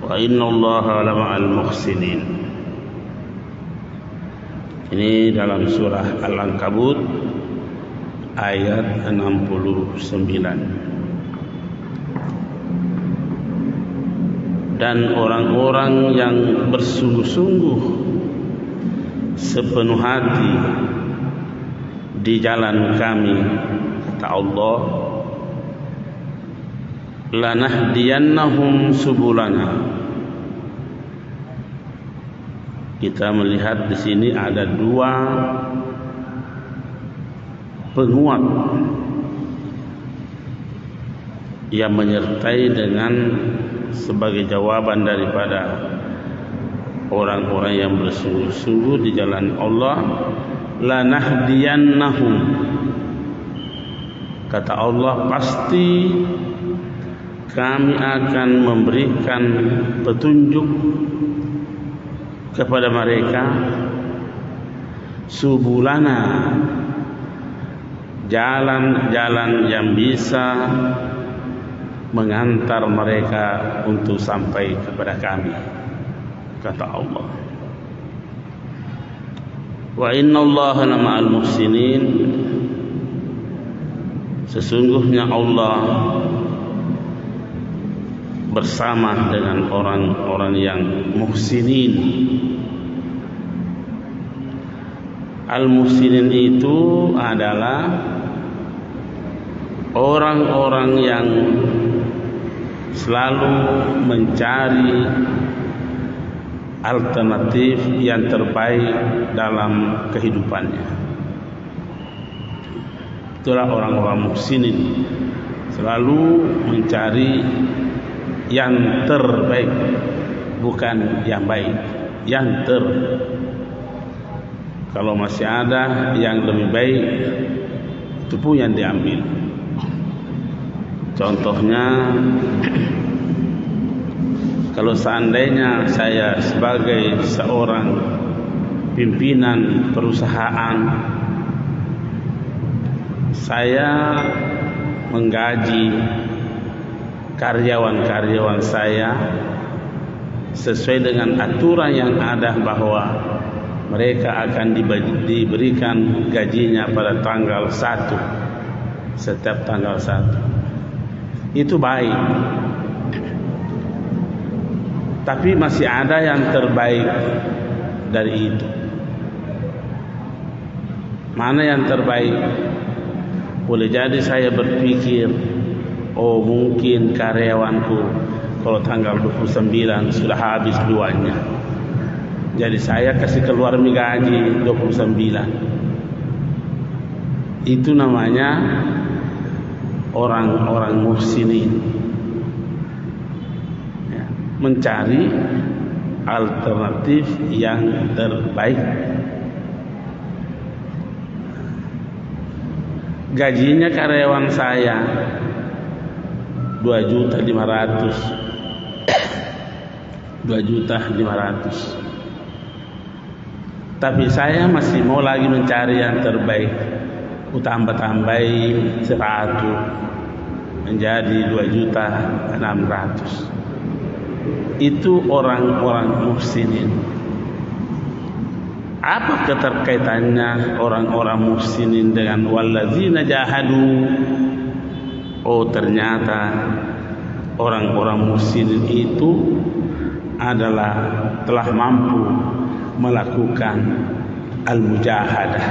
wa innallaha lama'al muhsinin. Ini dalam surah Al-Ankabut ayat 69. Dan orang-orang yang bersungguh-sungguh sepenuh hati di jalan kami, kata Allah, lanahdiyannahum subulana. Kita melihat di sini ada dua penguat yang menyertai dengan sebagai jawaban daripada orang-orang yang bersungguh-sungguh di jalan Allah. Lanahdiyannahum, kata Allah, pasti kami akan memberikan petunjuk kepada mereka subulana, jalan-jalan yang bisa mengantar mereka untuk sampai kepada kami, kata Allah. Wa innallaha lama'al muhsinin, sesungguhnya Allah bersama dengan orang-orang yang muhsinin. Al-muhsinin itu adalah orang-orang yang selalu mencari alternatif yang terbaik dalam kehidupannya. Itulah orang-orang muhsinin, selalu mencari yang terbaik, bukan yang baik, yang kalau masih ada yang lebih baik, itu pun yang diambil. Contohnya, kalau seandainya saya sebagai seorang pimpinan perusahaan, saya menggaji karyawan-karyawan saya sesuai dengan aturan yang ada, bahwa mereka akan diberikan gajinya pada tanggal 1, setiap tanggal 1. Itu baik. Tapi masih ada yang terbaik dari itu. Mana yang terbaik? Boleh jadi saya berpikir, oh mungkin karyawanku kalau tanggal 29 sudah habis duanya, jadi saya kasih keluar gaji 29. Itu namanya orang-orang muhsinin, ya, mencari alternatif yang terbaik. Gajinya karyawan saya 2.500.000, tapi saya masih mau lagi mencari yang terbaik, tambah-tambahi 100 menjadi 2.600.000. Itu orang-orang muhsinin. Apa keterkaitannya orang-orang muhsinin dengan walladzina jahadu? Oh, ternyata orang-orang muhsinin itu adalah telah mampu melakukan al-mujahadah.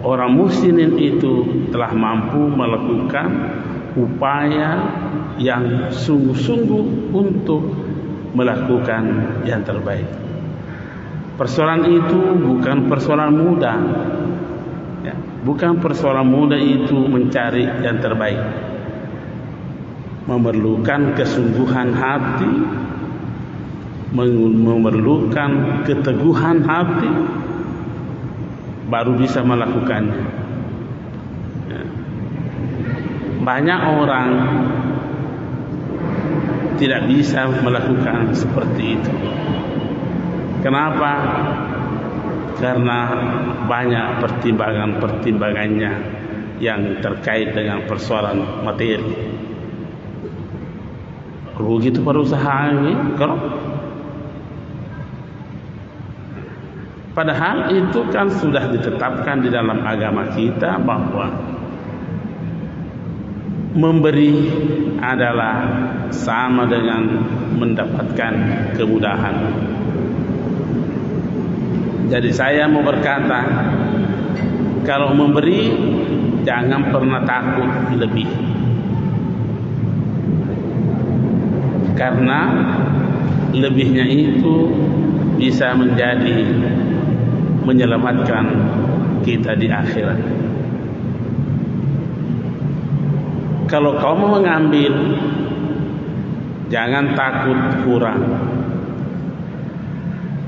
Orang muhsinin itu telah mampu melakukan upaya yang sungguh-sungguh untuk melakukan yang terbaik. Persoalan itu bukan persoalan mudah, ya, bukan persoalan mudah itu mencari yang terbaik. Memerlukan kesungguhan hati, memerlukan keteguhan hati, baru bisa melakukannya. Ya. Banyak orang tidak bisa melakukan seperti itu. Kenapa? Karena banyak pertimbangannya yang terkait dengan persoalan materi. Rugi itu perusahaan ini, kalau padahal itu kan sudah ditetapkan di dalam agama kita bahwa memberi adalah sama dengan mendapatkan kemudahan. Jadi saya mau berkata, kalau memberi jangan pernah takut lebih, karena lebihnya itu bisa menjadi menyelamatkan kita di akhirat. Kalau kau mau mengambil, jangan takut kurang,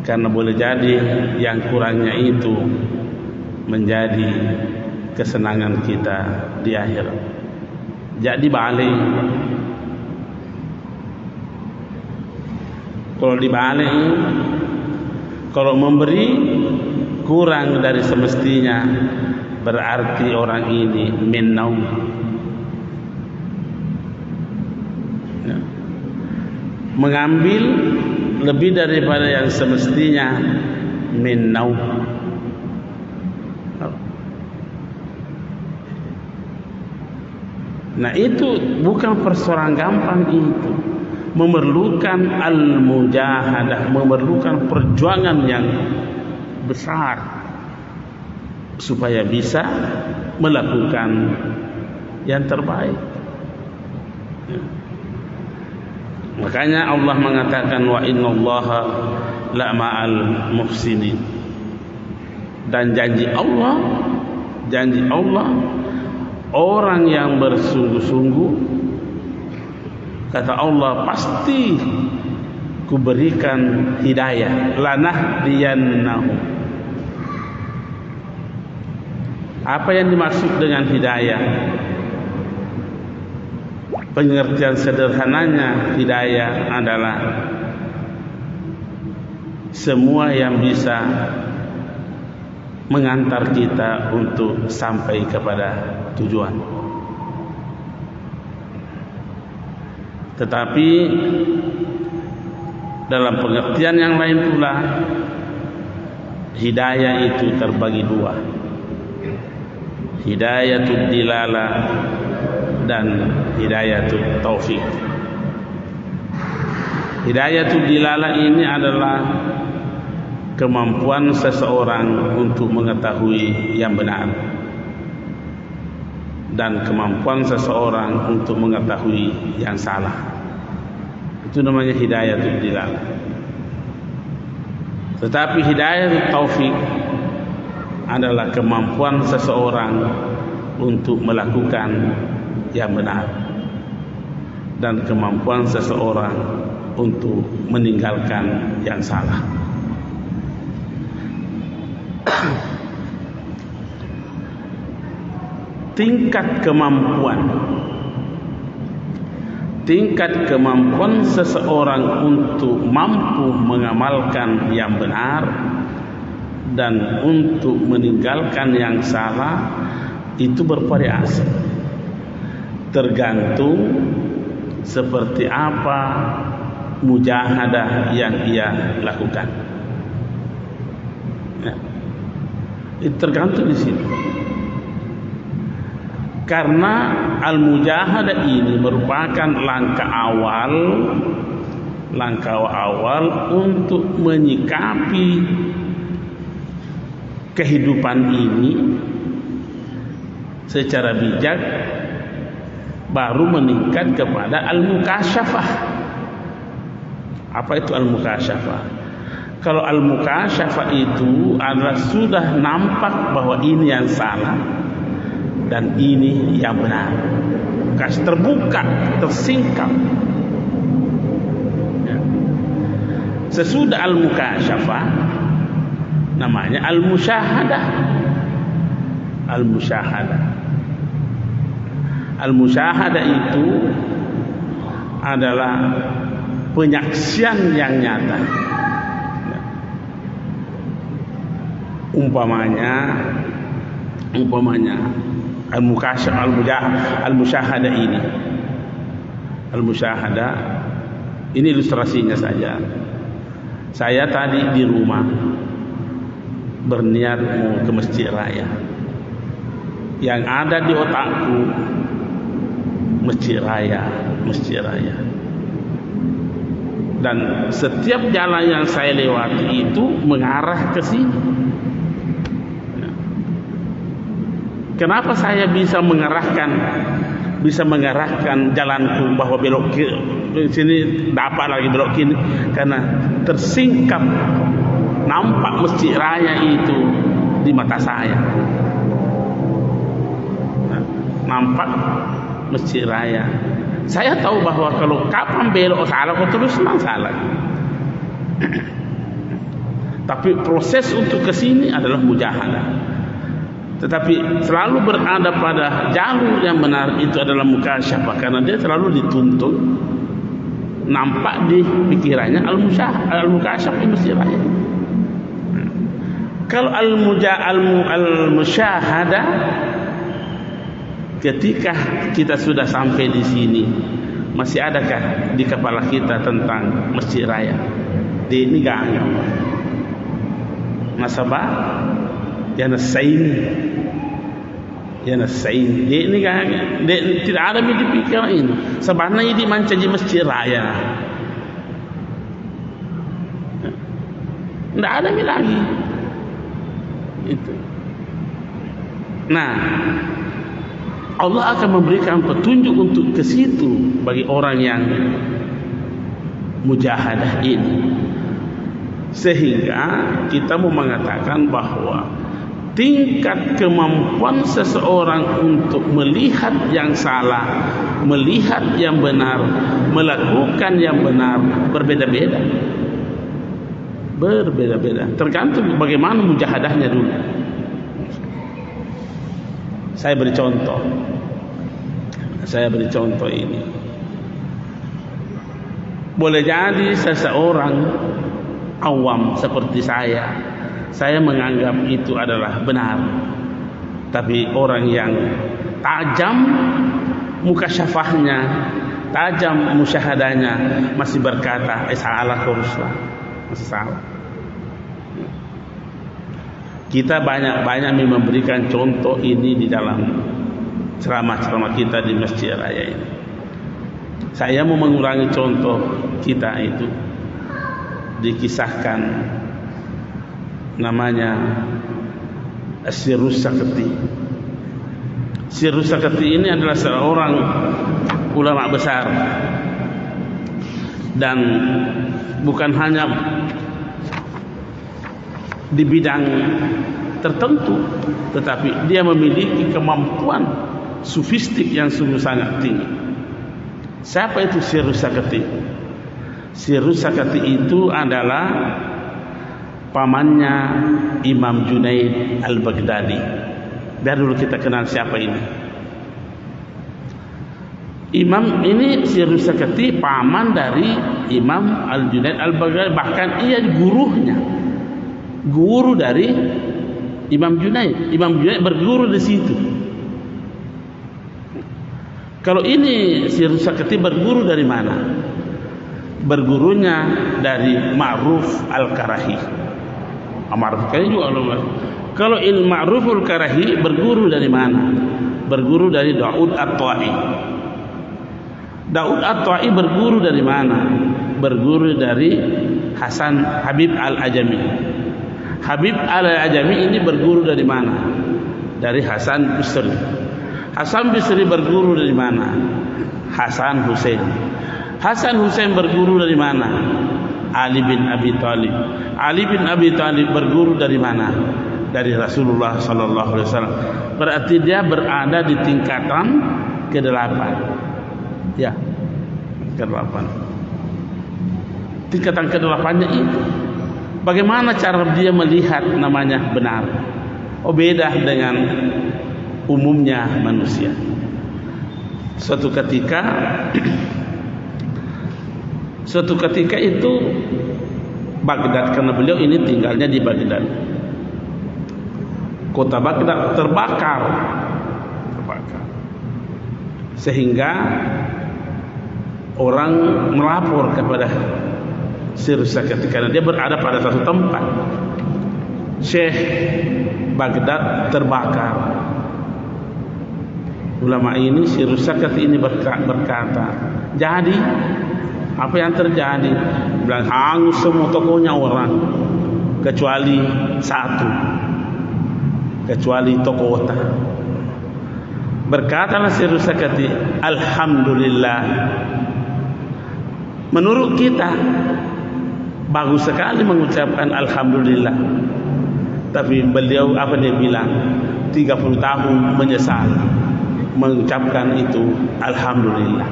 karena boleh jadi yang kurangnya itu menjadi kesenangan kita di akhirat. Jadi balik. Kalau dibalik, kalau memberi kurang dari semestinya, berarti orang ini minnaum. Ya. Mengambil lebih daripada yang semestinya, minnaum. Nah, itu bukan persoalan gampang itu. Memerlukan al-mujahadah, memerlukan perjuangan yang besar supaya bisa melakukan yang terbaik. Makanya Allah mengatakan wa innallaha la ma'al muhsinin. Dan janji Allah orang yang bersungguh-sungguh, kata Allah, pasti kuberikan hidayah, lanahdiyannahum. Apa yang dimaksud dengan hidayah? Pengertian sederhananya, hidayah adalah semua yang bisa mengantar kita untuk sampai kepada tujuan. Tetapi dalam pengertian yang lain pula, hidayah itu terbagi dua, hidayatul dilalah dan hidayatul taufik. Hidayatul dilalah ini adalah kemampuan seseorang untuk mengetahui yang benar, dan kemampuan seseorang untuk mengetahui yang salah. Itu namanya hidayatul dilalah. Tetapi hidayatul taufik adalah kemampuan seseorang untuk melakukan yang benar, dan kemampuan seseorang untuk meninggalkan yang salah. Tingkat kemampuan seseorang untuk mampu mengamalkan yang benar dan untuk meninggalkan yang salah itu bervariasi, tergantung seperti apa mujahadah yang ia lakukan. Ya. Itu tergantung di sini. Karena al-mujahadah ini merupakan langkah awal untuk menyikapi kehidupan ini secara bijak, baru meningkat kepada al-mukasyafah. Apa itu al-mukasyafah? Kalau al-mukasyafah itu adalah sudah nampak bahwa ini yang salah dan ini yang benar, kasih terbuka, tersingkap. Ya. Sesudah al-mukasyafah namanya al-musyahadah. Al-musyahadah itu adalah penyaksian yang nyata. Ya. Umpamanya al-musyahadah ini. Al-musyahadah ini ilustrasinya saja. Saya tadi di rumah berniat mau ke masjid raya. Yang ada di otakku masjid raya. Dan setiap jalan yang saya lewati itu mengarah ke sini. Kenapa saya bisa mengarahkan jalanku bahwa belok ke sini, dapat lagi belok kiri? Karena tersingkap nampak masjid raya itu di mata saya. Nampak masjid raya. Saya tahu bahwa kalau kapan belok salah, kau terus salah. Tapi proses untuk ke sini adalah mujahadah. Tetapi selalu berada pada jalur yang benar itu adalah mukasyafah, karena dia selalu dituntun nampak di pikirannya al-mukasyafah masjid raya. Kalau al-musyahadah, ketika kita sudah sampai di sini, masih adakah di kepala kita tentang masjid raya? Ini gak nasabah yana sain ini kan tidak ada di pikiran ini. Sebenarnya ini mencaji masjid raya, tidak ada lagi itu. Nah, Allah akan memberikan petunjuk untuk ke situ bagi orang yang mujahadah ini. Sehingga kita mau mengatakan bahwa tingkat kemampuan seseorang untuk melihat yang salah, melihat yang benar, melakukan yang benar berbeda-beda. Berbeda-beda, tergantung bagaimana mujahadahnya dulu. Saya beri contoh ini. Boleh jadi seseorang awam seperti saya menganggap itu adalah benar. Tapi orang yang tajam mukasyafahnya, tajam musyahadahnya, masih berkata, salah kuruslah, masih salah. Kita banyak memberikan contoh ini di dalam ceramah-ceramah kita di Masjid Raya ini. Saya mau mengurangi contoh kita itu. Dikisahkan namanya Sirrus Sakti. Sirrus Sakti ini adalah seorang ulama besar, dan bukan hanya di bidang tertentu, tetapi dia memiliki kemampuan sufistik yang sungguh sangat tinggi. Siapa itu Sirrus Sakti? Sirrus Sakti itu adalah pamannya Imam Junaid Al-Baghdadi. Biar dulu kita kenal siapa ini. Imam ini Sirrus Sakti paman dari Imam Al-Junaid Al-Baghdadi, bahkan ia gurunya, guru dari Imam Junaid. Imam Junaid berguru di situ. Kalau ini Sirrus Sakti berguru dari mana? Bergurunya dari Ma'ruf Al-Karahi. Ma'ruf Al-Karahi juga Allah. Kalau ini Ma'ruf Al-Karahi berguru dari mana? Berguru dari Daud At-Ta'i. Daud At-Ta'i berguru dari mana? Berguru dari Hasan Habib Al-Ajami. Habib Al-Ajami ini berguru dari mana? Dari Hasan Bisri. Hasan Bisri berguru dari mana? Hasan Husain. Hasan Husain berguru dari mana? Ali bin Abi Thalib. Ali bin Abi Thalib berguru dari mana? Dari Rasulullah sallallahu alaihi wasallam. Berarti dia berada di tingkatan ke-8. Ya, ke-8. Tingkatan ke-8-nya itu. Bagaimana cara dia melihat namanya benar? Oh, beda dengan umumnya manusia. Suatu ketika itu Baghdad, karena beliau ini tinggalnya di Baghdad. Kota Baghdad terbakar. Sehingga orang melapor kepada Sirrus Sakti karena dia berada pada satu tempat. Syekh, Baghdad terbakar. Ulama ini Sirrus Sakti ini berkata, jadi apa yang terjadi? Bilang hangus semua tokonya orang, kecuali satu, kecuali toko kota. Berkatalah Sirrus Sakti, alhamdulillah. Menurut kita bagus sekali mengucapkan alhamdulillah, tapi beliau apa dia bilang? 30 tahun menyesal mengucapkan itu alhamdulillah.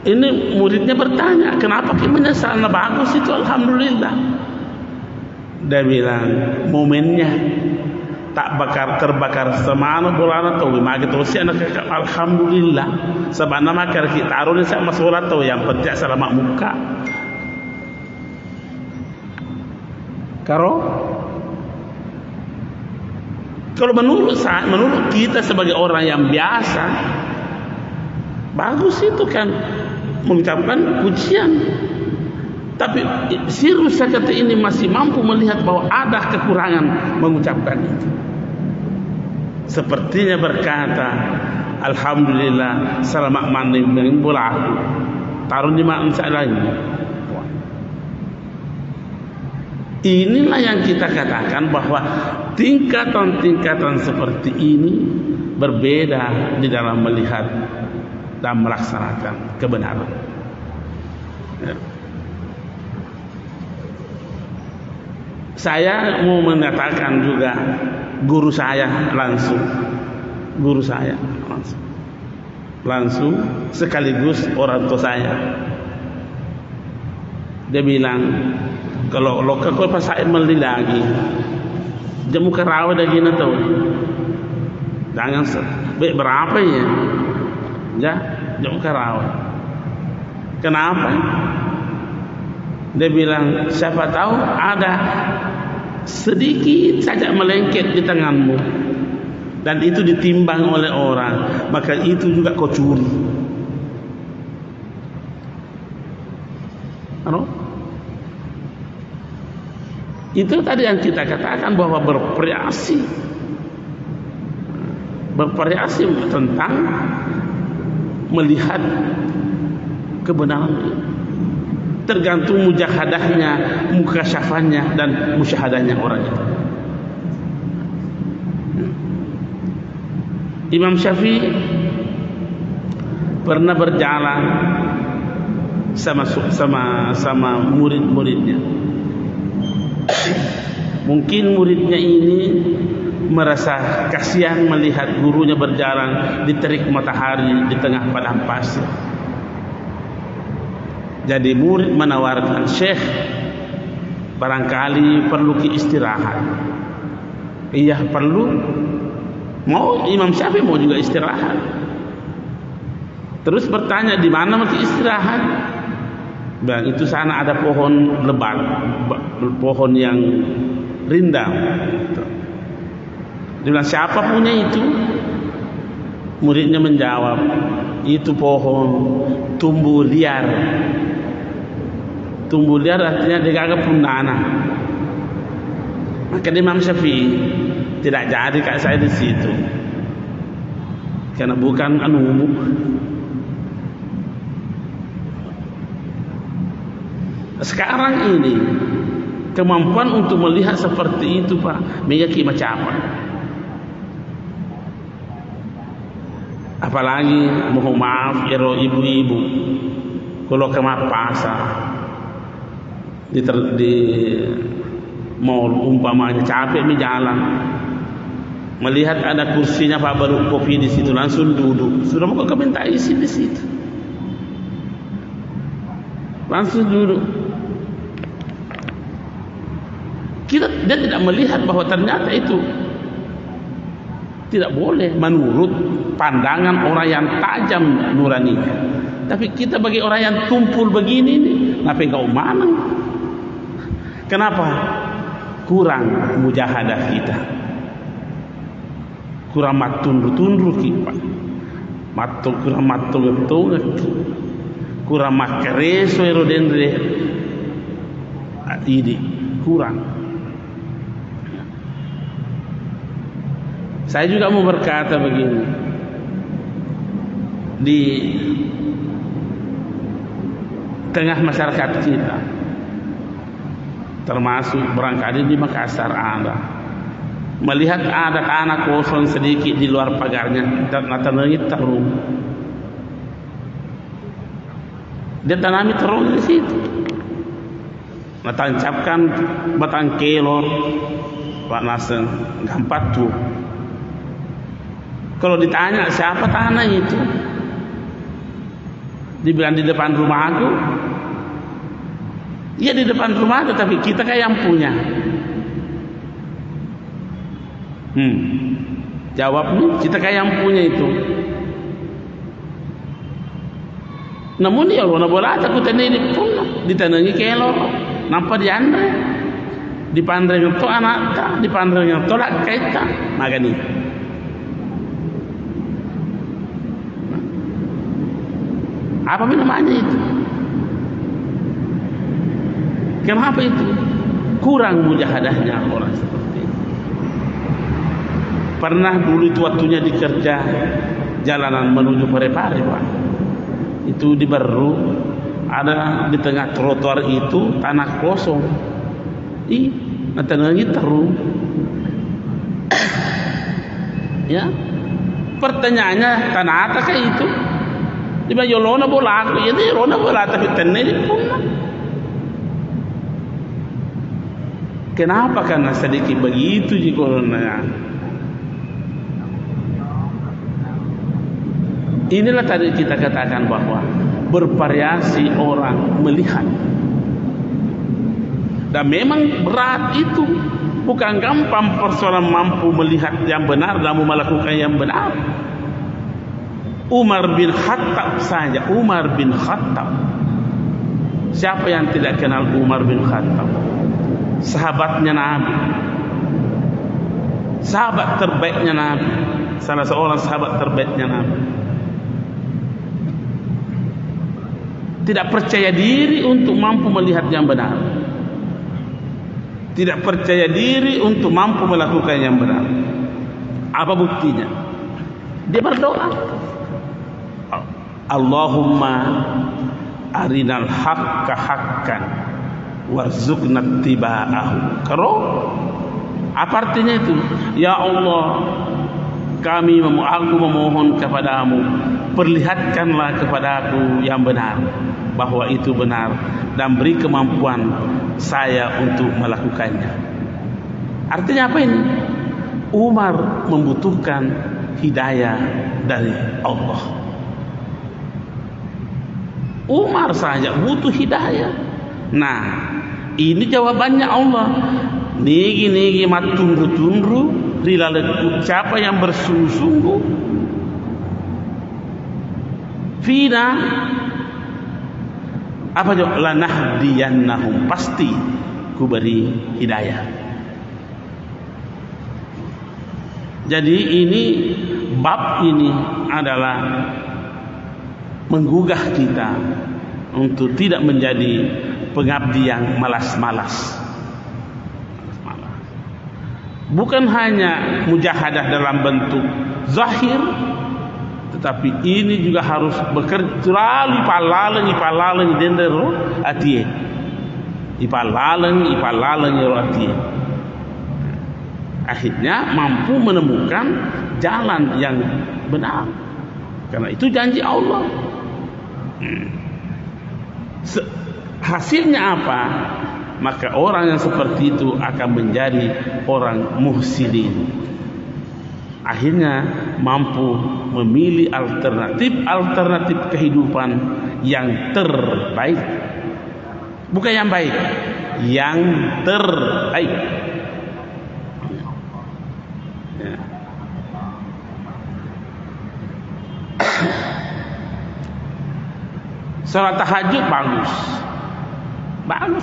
Ini muridnya bertanya, kenapa kita menyesal? Nah, bagus itu alhamdulillah. Dia bilang momennya tak terbakar semana bolana tahu magi tahu si anak alhamdulillah sebab nama kita taruh ni sama surat tahu yang penting selamat muka. Kalau menurut kita sebagai orang yang biasa, bagus itu kan mengucapkan pujian. Tapi Sirrus Sakti ini masih mampu melihat bahwa ada kekurangan mengucapkan itu. Sepertinya berkata, alhamdulillah selamat mandi dengan bola aku. Taruh di mana lagi. Inilah yang kita katakan bahwa tingkatan-tingkatan seperti ini berbeda di dalam melihat dan melaksanakan kebenaran. Ya. Saya mau mengatakan juga guru saya langsung sekaligus orang tua saya. Dia bilang, kalau pas saya meli lagi, jamu kerawa lagi tahu. Jangan berapa ya? Jamu kerawa. Kenapa? Dia bilang, siapa tahu ada sedikit saja melengket di tanganmu dan itu ditimbang oleh orang, maka itu juga kau curi. Itu tadi yang kita katakan bahwa bervariasi tentang melihat kebenaran, tergantung mujahadahnya, mukasyafannya dan musyahadahnya orang itu. Imam Syafi'i pernah berjalan sama murid-muridnya. Mungkin muridnya ini merasa kasihan melihat gurunya berjalan di terik matahari di tengah padang pasir. Jadi murid menawarkan, Syekh, barangkali perlu istirahat. Iya perlu. Mau Imam Syafi'i mau juga istirahat. Terus bertanya, di mana mau istirahat? Bang, itu sana ada pohon lebat, pohon yang rindang. Dia bilang, siapa punya itu? Muridnya menjawab, itu pohon tumbuh liar. Tumbuh liar artinya dia agak punana. Maka Imam Syafi'i tidak jadi kayak saya di situ, karena bukan anumu. Sekarang ini kemampuan untuk melihat seperti itu, Pak, meyaki macam apa? Apalagi mohon maaf ibu-ibu kalau ke pasar di mall umpamanya capek jalan, melihat ada kursinya Pak baru kopi di situ, langsung duduk. Sudah mau ke minta isi di situ, langsung duduk. Dia tidak melihat bahwa ternyata itu tidak boleh menurut pandangan orang yang tajam nuraninya. Tapi kita bagi orang yang tumpul begini nih, ngapain kau mana? Kenapa? Kurang mujahadah kita, kurang matundu kita, kurang matung, kurang makareso erodendre ini kurang. Saya juga mau berkata begini, di tengah masyarakat kita, termasuk barangkali di Makassar, ada melihat ada anak kosong sedikit di luar pagarnya, tanami terung. Dia tanami terung di situ, tancapkan batang kelor, Pak Nasen, gampat tuh. Kalau ditanya siapa tanah itu, dibilang di depan rumah aku. Iya di depan rumah aku, tapi kita kayak yang punya. Jawabnya kita kayak yang punya itu. Namun dia orang bola aku tanya ini pun ditanangi kelor, nampak di anda, di pandang itu anak tak, di pandang itu lah kaita, magani. Apa namanya itu? Kenapa itu? Kurang mujahadahnya orang seperti itu. Pernah dulu itu waktunya dikerja jalanan menuju Parepare, Pak. Itu di Baru, ada di tengah trotoar itu tanah kosong. Nanti lagi terung. Ya, pertanyaannya tanah apa kayak itu? Di ba yolona bola aku ini rona bola tapi tenne di punna. Kenapa? Karena sedikit begitu di corona. Inilah tadi kita katakan bahwa bervariasi orang melihat. Dan memang berat itu. Bukan gampang persoalan mampu melihat yang benar dan melakukan yang benar. Umar bin Khattab saja, Umar bin Khattab. Siapa yang tidak kenal Umar bin Khattab? Sahabatnya Nabi, sahabat terbaiknya Nabi, salah seorang sahabat terbaiknya Nabi. Tidak percaya diri untuk mampu melihat yang benar, tidak percaya diri untuk mampu melakukan yang benar. Apa buktinya? Dia berdoa, Allahumma arinal haqqa haqqan warzuqna ittiba'ahu. Karo apa artinya itu? Ya Allah, aku memohon kepadamu, perlihatkanlah kepadaku yang benar, bahwa itu benar, dan beri kemampuan saya untuk melakukannya. Artinya apa ini? Umar membutuhkan hidayah dari Allah. Umar saja butuh hidayah. Nah, ini jawabannya Allah. Nigi matundru rilaleku, siapa yang bersungguh-sungguh fina apa jo lanahdiyannahum, pasti ku beri hidayah. Jadi ini bab ini adalah menggugah kita untuk tidak menjadi pengabdi yang malas-malas. Bukan hanya mujahadah dalam bentuk zahir, tetapi ini juga harus bekerja terlalu ipalalan dendero atie. Ipalalan atie. Akhirnya mampu menemukan jalan yang benar. Karena itu janji Allah. Hasilnya apa? Maka orang yang seperti itu akan menjadi orang muhsinin. Akhirnya mampu memilih alternatif kehidupan yang terbaik. Bukan yang baik, yang terbaik. Ya. Salat tahajud bagus,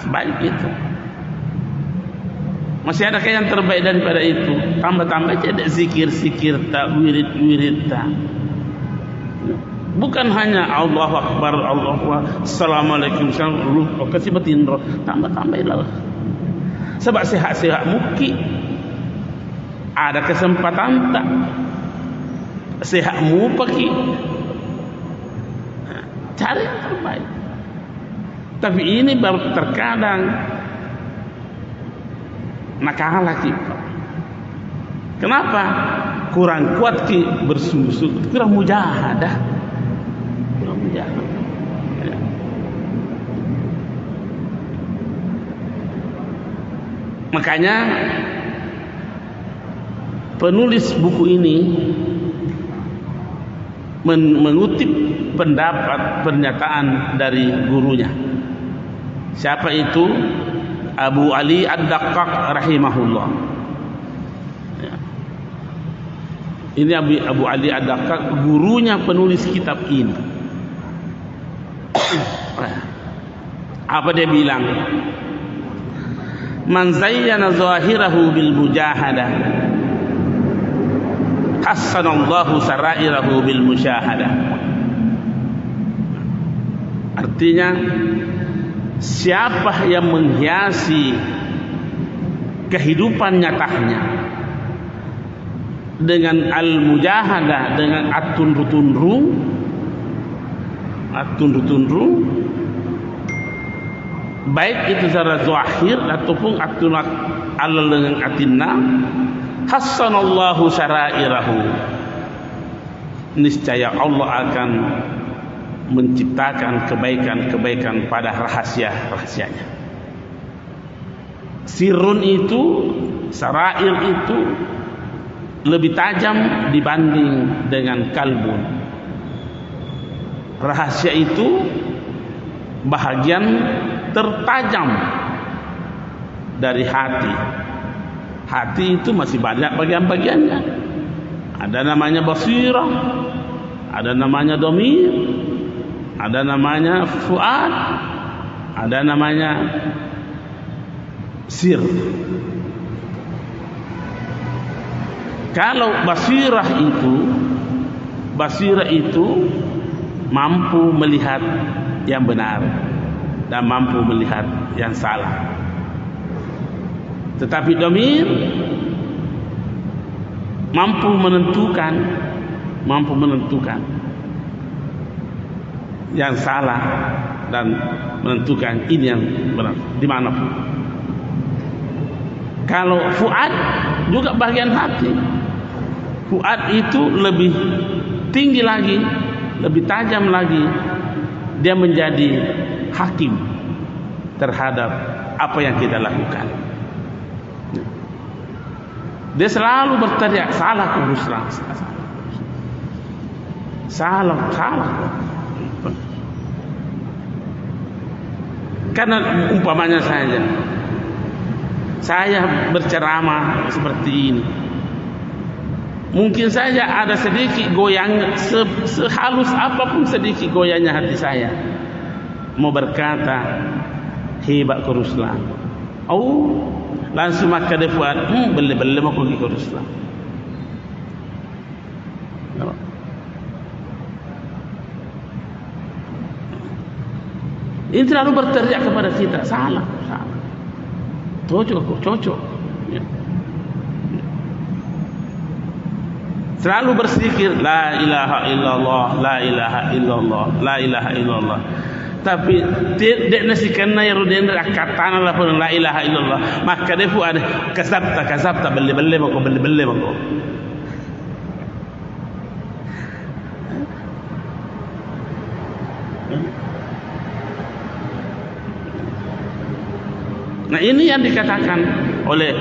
baik itu. Masih ada yang terbaik daripada itu. Tambah-tambah ada zikir-zikir tak, wirid-wirid tak. Bukan hanya Allahu Akbar, Assalamualaikum, kasih batin roh. Tambah-tambah. Sebab sehat-sehat muki. Ada kesempatan tak? Sehatmu pagi. Cari yang terbaik. Tapi ini baru terkadang nakalah kita. Kenapa? Kurang kuat ki bersungguh-sungguh, kurang mujahadah. Ya. Makanya penulis buku ini mengutip pendapat pernyataan dari gurunya. Siapa itu? Abu Ali Ad-Daqqaq rahimahullah. Ya. Ini Abu Ali Ad-Daqqaq, gurunya penulis kitab ini. Apa dia bilang? Man zayyana zahirahu bil mujahadah hassanallahu sarairahu bil musyahadah. Artinya, siapa yang menghiasi kehidupan nyatanya dengan al-mujahadah, dengan at-tunru-tunru, baik itu secara zahir ataupun at-tunat alal dengan atinna, hassanallahu sarairahu, niscaya Allah akan menciptakan kebaikan-kebaikan pada rahasia-rahasianya. Sirrun itu, sarair itu lebih tajam dibanding dengan kalbun. Rahasia itu bahagian tertajam dari hati. Hati itu masih banyak bagian-bagiannya. Ada namanya basirah, ada namanya dhamir, ada namanya fuad, ada namanya sir. Kalau basirah itu mampu melihat yang benar dan mampu melihat yang salah. Tetapi dhamir mampu menentukan yang salah dan menentukan ini yang benar dimanapun. Kalau fuad juga bagian hati. Fuad itu lebih tinggi lagi, lebih tajam lagi. Dia menjadi hakim terhadap apa yang kita lakukan. Dia selalu berteriak, salah kau Ruslan, salah. Karena umpamanya saya berceramah seperti ini, mungkin saja ada sedikit goyang, sehalus apapun sedikit goyangnya hati saya, mau berkata hebat kau Ruslan. Oh, langsung maka dia buat beli mau pergi ke Ruslan. Ini terlalu berteriak kepada kita, salah. Cocok. Ya. Selalu berzikir la ilaha illallah, la ilaha illallah, la ilaha illallah. Tapi dek nasi kena yang rudin rakatan lah pun la ilaha illallah. Maka dia pun ada kasabta beli mako. Nah, ini yang dikatakan oleh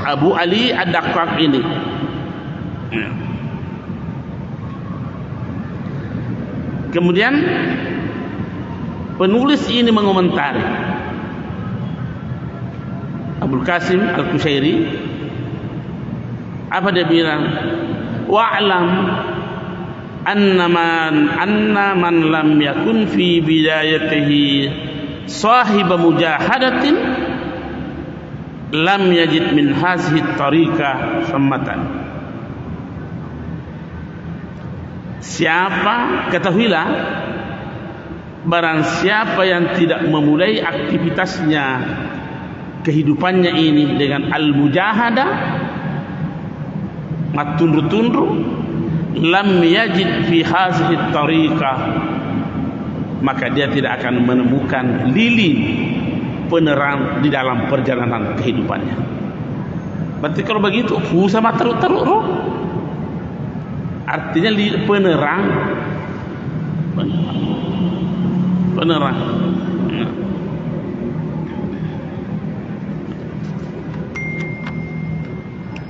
Abu Ali Ad-Daqqaq ini. Kemudian penulis ini mengomentari, Abul Qasim Al-Qushairi, apa dia bilang? Wa'lam anna man lam yakun fi bidayatihi sahib mujahadatin lam yajid min hazihi tariqa sammatan. Ketahuilah, barang siapa yang tidak memulai aktivitasnya, kehidupannya ini dengan al-mujahadah, matundru, lam yajid fi hazihi tariqa, maka dia tidak akan menemukan lilin penerang di dalam perjalanan kehidupannya. Berarti kalau begitu sama teruk roh. Artinya penerang.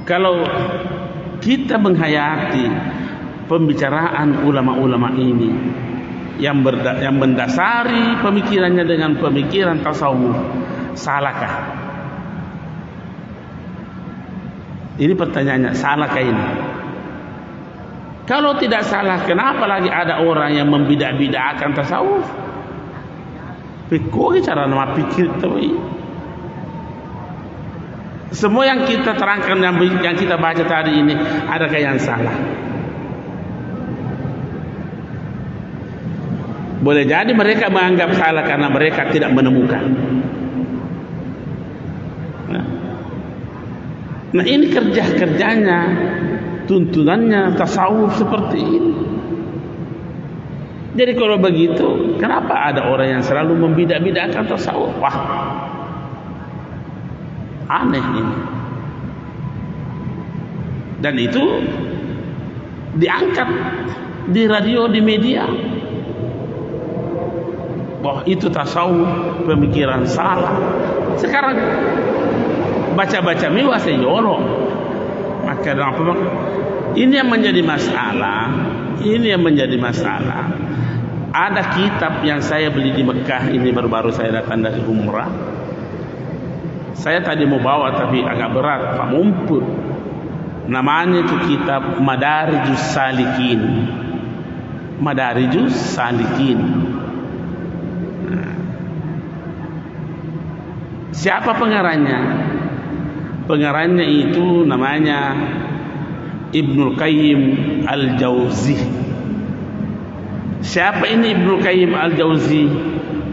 Kalau kita menghayati pembicaraan ulama-ulama ini yang mendasari pemikirannya dengan pemikiran tasawuf, salahkah? Ini pertanyaannya, salahkah ini? Kalau tidak salah, kenapa lagi ada orang yang membidak-bidakkan tasawuf? Pikir cara nama pikir itu. Semua yang kita terangkan, yang kita baca tadi ini, adakah yang salah? Boleh jadi mereka menganggap salah karena mereka tidak menemukan. Nah, ini kerjanya, tuntunannya tasawuf seperti ini. Jadi kalau begitu, kenapa ada orang yang selalu membidak-bidakkan tasawuf? Wah, aneh ini. Dan itu diangkat di radio, di media, bahwa itu tasawuf, pemikiran salah. Sekarang baca-baca mewah seyolo. Maka ini yang menjadi masalah. Ini yang menjadi masalah. Ada kitab yang saya beli di Mekah ini baru-baru saya datang dari umrah. Saya tadi mau bawa tapi agak berat, Pak, mumput. Namanya itu kitab Madarijus Salikin. Madarijus Salikin. Siapa pengarangnya? Pengarangnya itu namanya Ibnul Qayyim Al-Jauzi. Siapa ini Ibnul Qayyim Al-Jauzi?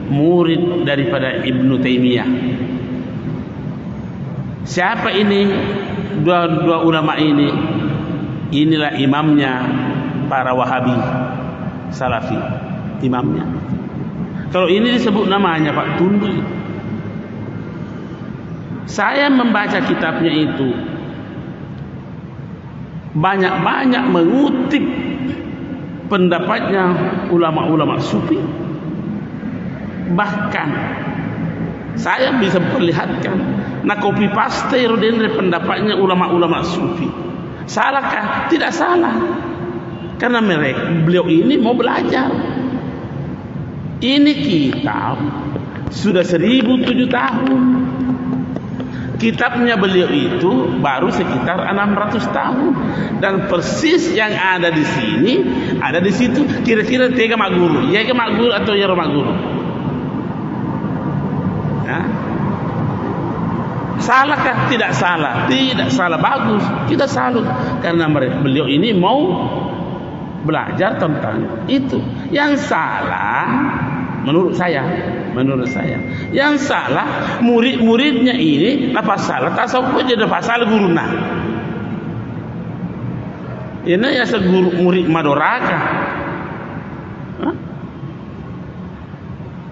Murid daripada Ibnu Taimiyah. Siapa ini? Dua ulama ini? Inilah imamnya para Wahabi Salafi, imamnya. Kalau ini disebut namanya Pak, tunduk. Saya membaca kitabnya itu banyak-banyak mengutip pendapatnya ulama-ulama sufi. Bahkan saya bisa perlihatkan, nah copy paste dari pendapatnya ulama-ulama sufi. Salahkah? Tidak salah. Karena beliau ini mau belajar. Ini kitab sudah 1007 tahun. Kitabnya beliau itu baru sekitar 600 tahun, dan persis yang ada di sini ada di situ. Kira-kira tiga mak guru, ya ke mak guru atau ya mak guru? Ya. Salahkah? Tidak salah, tidak salah, bagus. Kita salut karena beliau ini mau belajar tentang itu. Yang salah menurut saya, yang salah murid-muridnya ini. Apa salah? Tasawuf jadi pasal guruna. Ini ya seguru murid madoraka.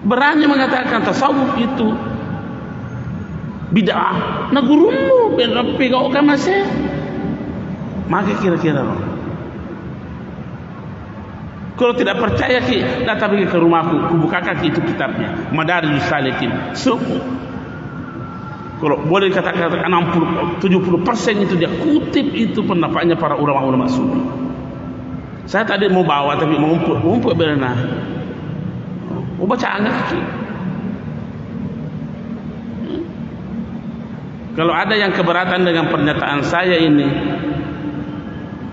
Berani mengatakan tasawuf itu bid'ah. Nah gurumu pegau kan masih. Maka kira-kira kalau tidak percaya datang ke rumahku, kubukakan itu kitabnya Madarijus Salikin. Kalau boleh katakan 60-70% itu dia kutip itu pendapatnya para ulama-ulama sufi. Saya tadi mau bawa tapi mengumpul berenah. Mau baca angkat. Kalau ada yang keberatan dengan pernyataan saya ini,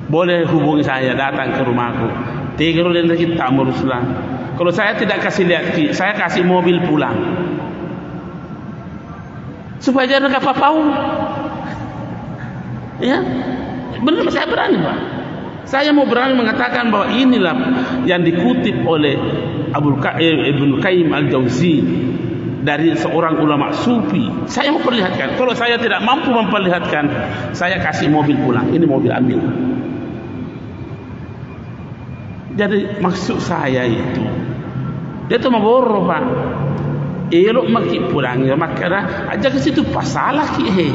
boleh hubungi saya, datang ke rumahku. Tiga dan kita meruslah. Kalau saya tidak kasih lihat, saya kasih mobil pulang supaya jangan kapapau. Ya, benar, saya berani Pak. Saya mau berani mengatakan bahwa inilah yang dikutip oleh Ibnu Qayyim Al-Jauzi dari seorang ulama sufi. Saya mau perlihatkan. Kalau saya tidak mampu memperlihatkan, saya kasih mobil pulang. Ini mobil ambil. Jadi maksud saya itu, dia tu maboro Pak. Elok maki pulang ya makara aja ke situ pasalah ki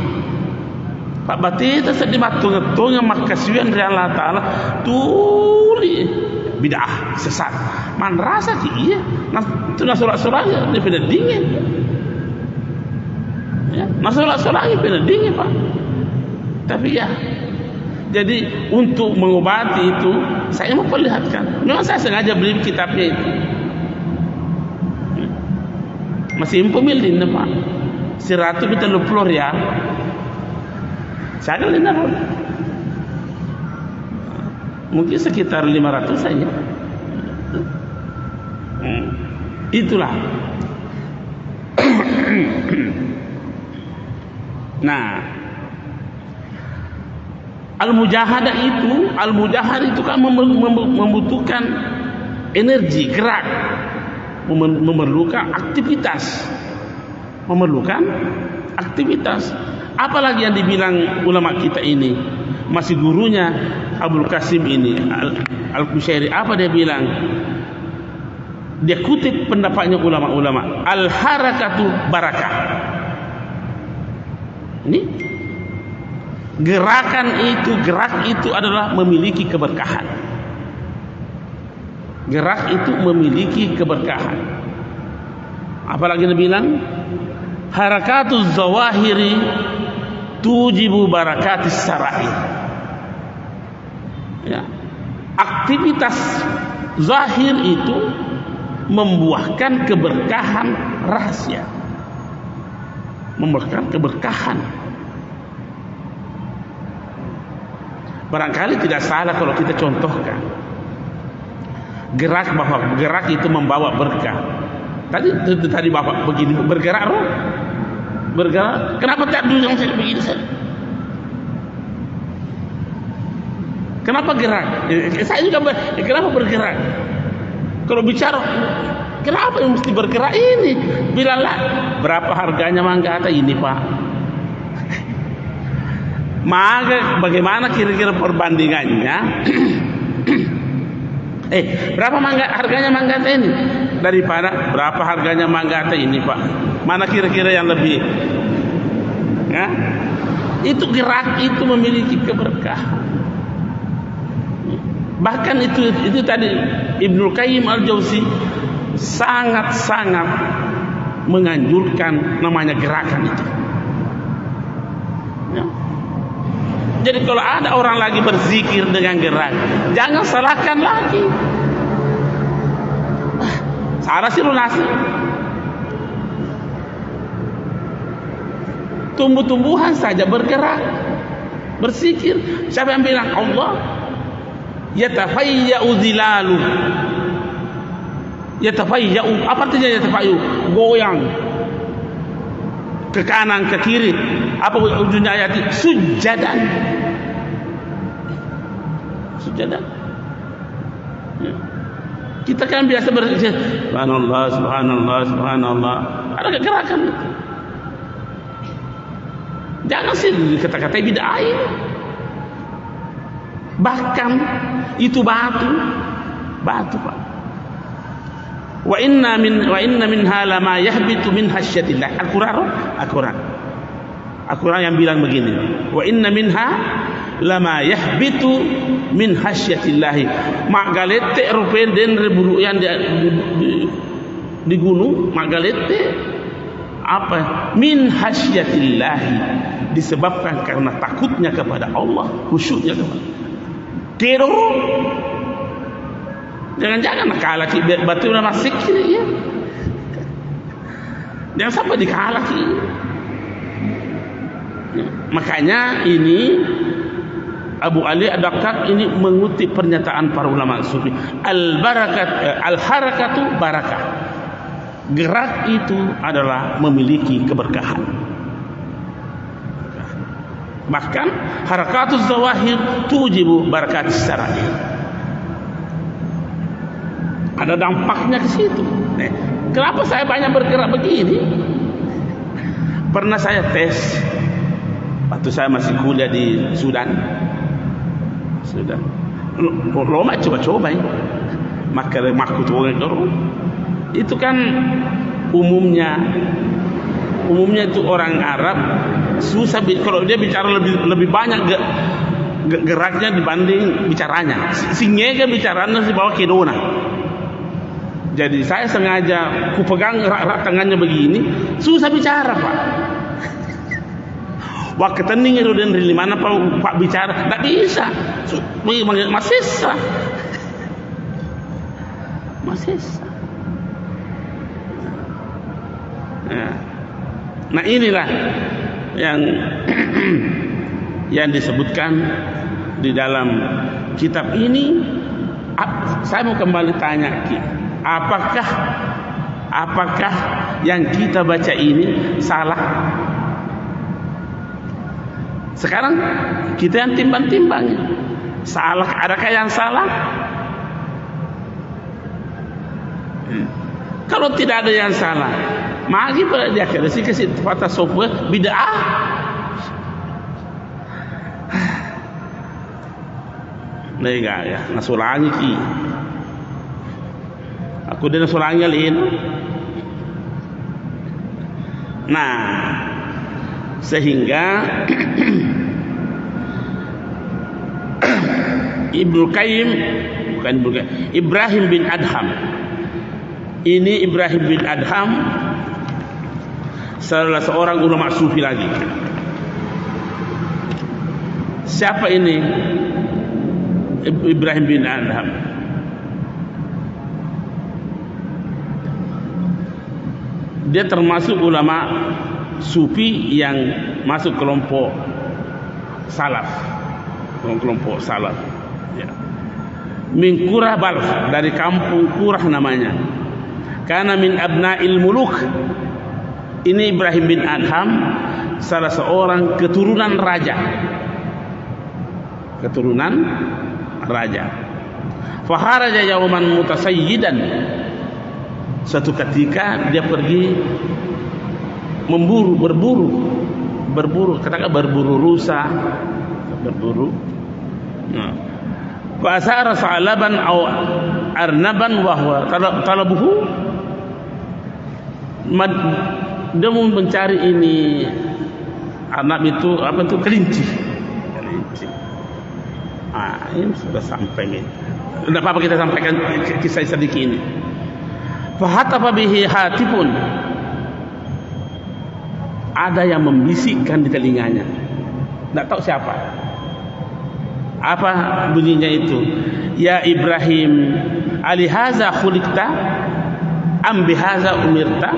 Pak batita sedih matung-tung yang makasian dari Allah Taala tuli bid'ah sesat. Man rasa ki iya. Nah tu nasorak-sorak dia pada dingin. Ya, nasorak-sorak pada dingin Pak. Tapi ya, jadi untuk mengobati itu saya mau perlihatkan. Memang saya sengaja beli kitabnya itu. Masih impomil di Pak. 130 Riyal. Saya kan lihat mungkin sekitar 500 saja. Itulah. Nah, Al-mujahadah itu kan membutuhkan energi, gerak, memerlukan aktivitas. Apalagi yang dibilang ulama kita ini, masih gurunya Abdul Qasim ini Al-Kushairi, apa dia bilang? Dia kutip pendapatnya ulama-ulama, al-harakatu barakah. Ini gerak itu adalah memiliki keberkahan. Gerak itu memiliki keberkahan. Apalagi dia bilang, harakatuz zawahiri tujibu barakatis sarair. Ya. Aktivitas zahir itu membuahkan keberkahan rahasia, membuahkan keberkahan. Barangkali tidak salah kalau kita contohkan gerak, bahwa gerak itu membawa berkah. Tadi Bapak begini, bergerak roh, bergerak. Kenapa tak dulu yang saya begini saja? Kenapa gerak? Saya juga kenapa bergerak? Kalau bicara, kenapa yang mesti bergerak ini? Bilanglah, berapa harganya mangga kata ini Pak? Maka bagaimana kira-kira perbandingannya? Berapa harganya mangga ini? Daripada berapa harganya mangga ini Pak? Mana kira-kira yang lebih? Ya? Itu gerak itu memiliki keberkahan. Bahkan itu tadi Ibnu Qayyim Al-Jauzi sangat-sangat menganjurkan namanya gerakan itu. Ya. Jadi kalau ada orang lagi berzikir dengan gerak, jangan salahkan lagi. Salah sih lunasi. Tumbuh-tumbuhan saja bergerak, berzikir. Siapa yang bilang? Allah. Yatafayya'u zilalu. Yatafayya'u, apa artinya yatafayyu? Goyang ke kanan ke kiri. Apa ujungnya ayat itu? Sujadan. Sujadan. Ya. Kita kan biasa berzikir subhanallah, subhanallah, subhanallah. Ada kegerakan. Jangan sih kata-kata bid'ah ini. Bahkan itu batu Pak. Wa inna minha lama yahbitu min hasyatillah. Al-Quran yang bilang begini, wa inna minha lama yahbitu min hasyatillah. Magalete rupen den rebulu yang di gunung, magalete apa? Min hasyatillah, disebabkan karena takutnya kepada Allah, khusyuknya kepada Allah. Tidur, jangan kalah ki batu nama sikir ya. Jangan sampai dikalah ki. Makanya ini Abu Ali Ad-Daqqaq ini mengutip pernyataan para ulama sufi. Al-harakatu barakah. Gerak itu adalah memiliki keberkahan. Bahkan harakatuz zawahir tujibu barakatis sarair. Ada dampaknya ke situ. Kenapa saya banyak bergerak begini? Pernah saya tes waktu saya masih kuliah di Sudan. Lama coba-coba ya. Maka makut itu kan umumnya itu orang Arab susah kalau dia bicara lebih banyak geraknya dibanding bicaranya. Singa kan bicaranya di bawah kedona. Jadi saya sengaja kupegang rak tangannya begini, susah bicara Pak. Waktu tanding itu dan dari mana Pak bicara, tak bisa. Masih sah. Nah inilah yang disebutkan di dalam kitab ini. Saya mau kembali tanya, apakah yang kita baca ini salah? Sekarang kita yang timbang-timbangnya, salah, adakah yang salah? Kalau tidak ada yang salah, mari pada dia kasih kata software bid'ah. Nega ya, nasulangi ki. Aku dia nasulangi lain. Nah, sehingga Ibnu Qayyim bukan Ibrahim bin Adham. Ini Ibrahim bin Adham salah seorang ulama sufi lagi. Siapa ini Ibrahim bin Adham? Dia termasuk ulama sufi yang masuk kelompok salaf. Kelompok salaf. Ya. Min Qurah Balkh, dari kampung Qurah namanya. Karena min abna'il muluk. Ini Ibrahim bin Adham salah seorang keturunan raja. Keturunan raja. Faharaja yauman mutasayyidan. Suatu ketika dia pergi berburu, katakan berburu rusa, berburu. Fa asara sa'laban aw arnaban wa huwa talabuhu. Dia mau mencari ini arnab itu apa itu kelinci. Ini sudah sampai ini. Tidak apa-apa kita sampaikan kisah sedikit ini. Fahatafa bihi hatifun. Ada yang membisikkan di telinganya. Tidak tahu siapa. Apa bunyinya itu? Ya Ibrahim, alihaza khuliqta am bihaza umirta?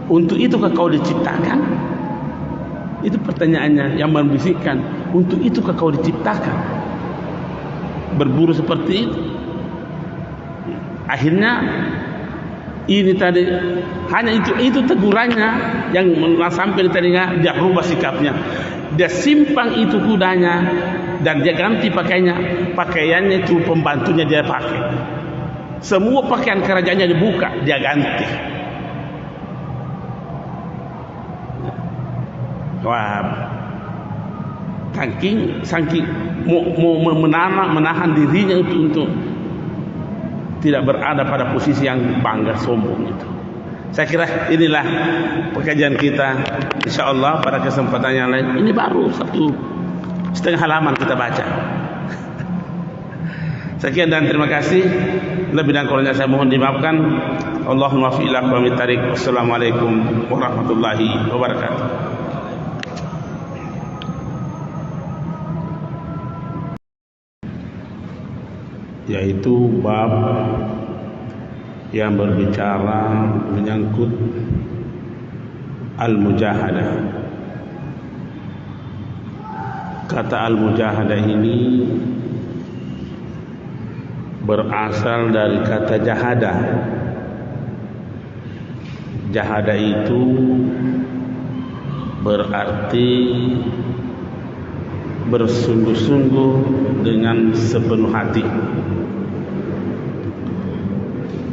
Untuk itu kau diciptakan? Itu pertanyaannya yang membisikkan. Untuk itu kau diciptakan? Berburu seperti itu. Akhirnya ini tadi hanya itu tegurannya yang sampai di telinga, dia rubah sikapnya. Dia simpang itu kudanya dan dia ganti pakaiannya itu pembantunya dia pakai. Semua pakaian kerajaannya dibuka, dia ganti. Wah, saking mau menahan dirinya untuk tidak berada pada posisi yang bangga sombong itu. Saya kira inilah pengajian kita. InsyaAllah pada kesempatan yang lain. Ini baru 1,5 halaman kita baca. Sekian dan terima kasih. Lebih dan kurangnya saya mohon dimaafkan. Allahumma fi'ilak wa mitarik. Wassalamualaikum warahmatullahi wabarakatuh. Yaitu bab yang berbicara menyangkut al-mujahadah. Kata al-mujahadah ini berasal dari kata jahadah. Jahadah itu berarti bersungguh-sungguh dengan sepenuh hati.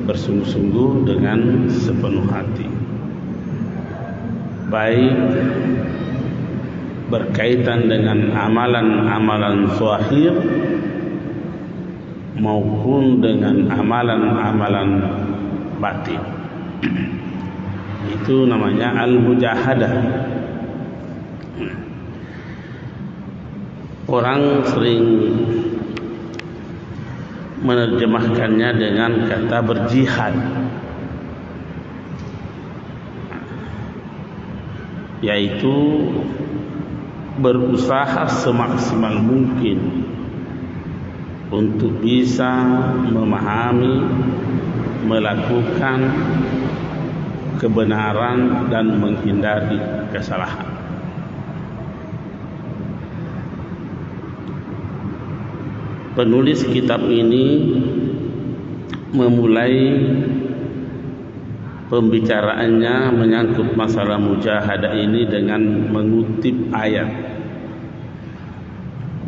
Bersungguh-sungguh dengan sepenuh hati, baik berkaitan dengan amalan-amalan zahir maupun dengan amalan-amalan batin. Itu namanya al-mujahadah. Orang sering menerjemahkannya dengan kata berjihad, yaitu berusaha semaksimal mungkin untuk bisa memahami, melakukan kebenaran dan menghindari kesalahan. Penulis kitab ini memulai pembicaraannya menyangkut masalah mujahadah ini dengan mengutip ayat,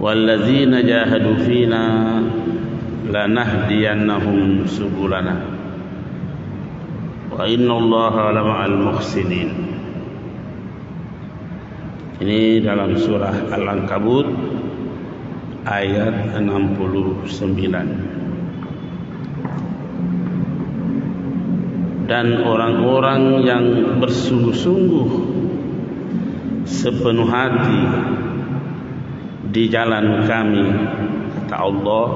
walladzina jahadu fina lanahdiyannahum subulana wa innallaha lama'al muhsinin. Ini dalam surah Al-Ankabut ayat 69. Dan orang-orang yang bersungguh-sungguh sepenuh hati di jalan kami, kata Allah,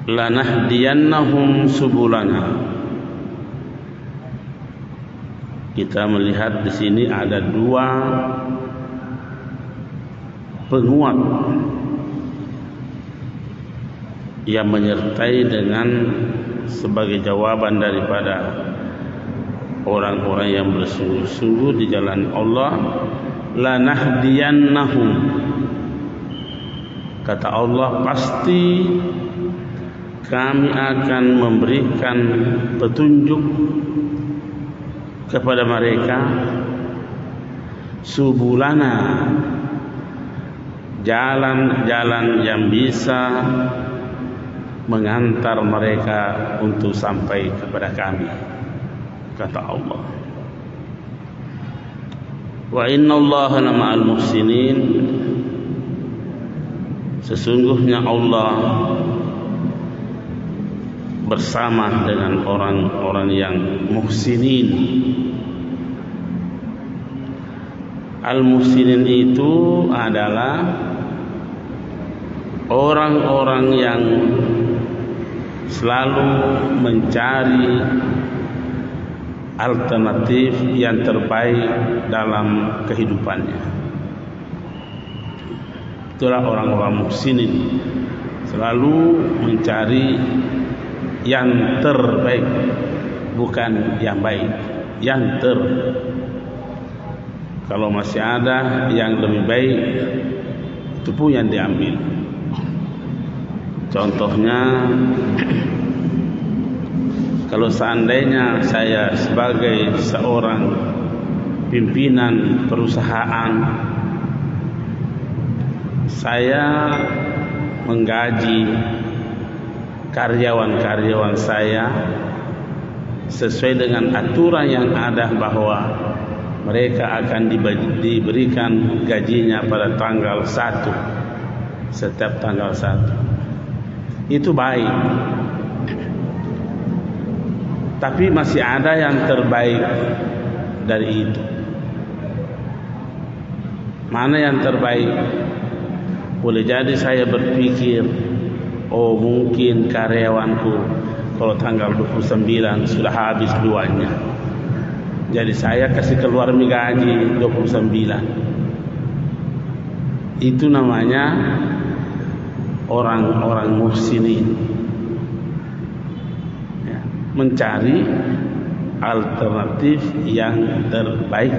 lanahdiyannahum subulana. Kita melihat di sini ada dua penguat yang menyertai dengan sebagai jawaban daripada orang-orang yang bersungguh-sungguh di jalan Allah. Lanahdiyannahum, kata Allah, pasti kami akan memberikan petunjuk kepada mereka, subulana, jalan-jalan yang bisa mengantar mereka untuk sampai kepada kami, kata Allah. Wa innallaha ma'al muhsinin, sesungguhnya Allah bersama dengan orang-orang yang muhsinin. Al-muhsinin itu adalah orang-orang yang selalu mencari alternatif yang terbaik dalam kehidupannya. Itulah orang-orang muhsinin, selalu mencari yang terbaik, bukan yang baik, yang kalau masih ada yang lebih baik, itu pun yang diambil. Contohnya, kalau seandainya saya sebagai seorang pimpinan perusahaan, saya menggaji karyawan-karyawan saya sesuai dengan aturan yang ada, bahwa mereka akan diberikan gajinya pada tanggal 1, setiap tanggal 1. Itu baik. Tapi masih ada yang terbaik dari itu. Mana yang terbaik? Boleh jadi saya berpikir, oh mungkin karyawanku kalau tanggal 29 sudah habis duanya, jadi saya kasih keluar gaji 29. Itu namanya orang-orang muhsinin, mencari alternatif yang terbaik.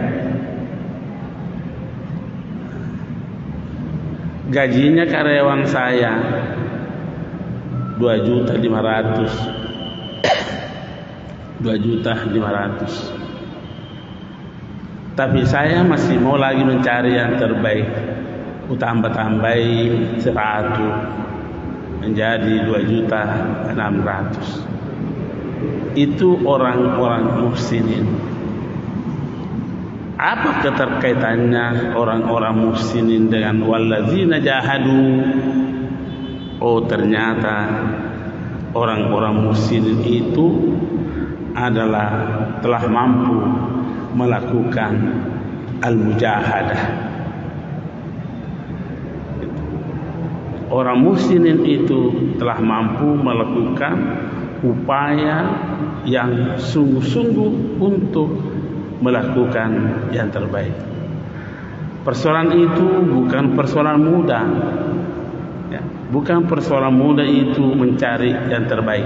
Gajinya karyawan saya 2.500.000, tapi saya masih mau lagi mencari yang terbaik, tambah-tambahin 100 menjadi 2.600.000. Itu orang-orang muhsinin. Apa keterkaitannya orang-orang muhsinin dengan walladzina jahadu? Oh, ternyata orang-orang muhsinin itu adalah telah mampu melakukan al-mujahadah. Orang muhsinin itu telah mampu melakukan upaya yang sungguh-sungguh untuk melakukan yang terbaik. Persoalan itu bukan persoalan mudah, ya, bukan persoalan mudah itu mencari yang terbaik.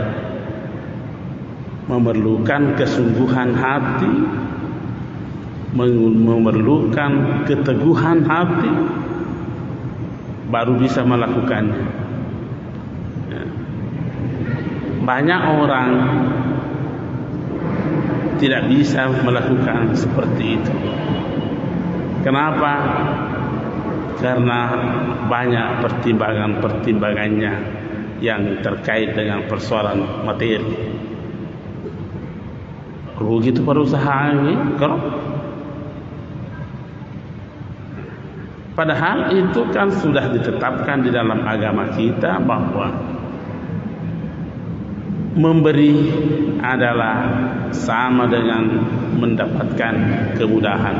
Memerlukan kesungguhan hati, memerlukan keteguhan hati, baru bisa melakukannya. Ya. Banyak orang tidak bisa melakukan seperti itu. Kenapa? Karena banyak pertimbangannya yang terkait dengan persoalan materi. Rugi itu perusahaan ini, kalau padahal itu kan sudah ditetapkan di dalam agama kita bahwa memberi adalah sama dengan mendapatkan kemudahan.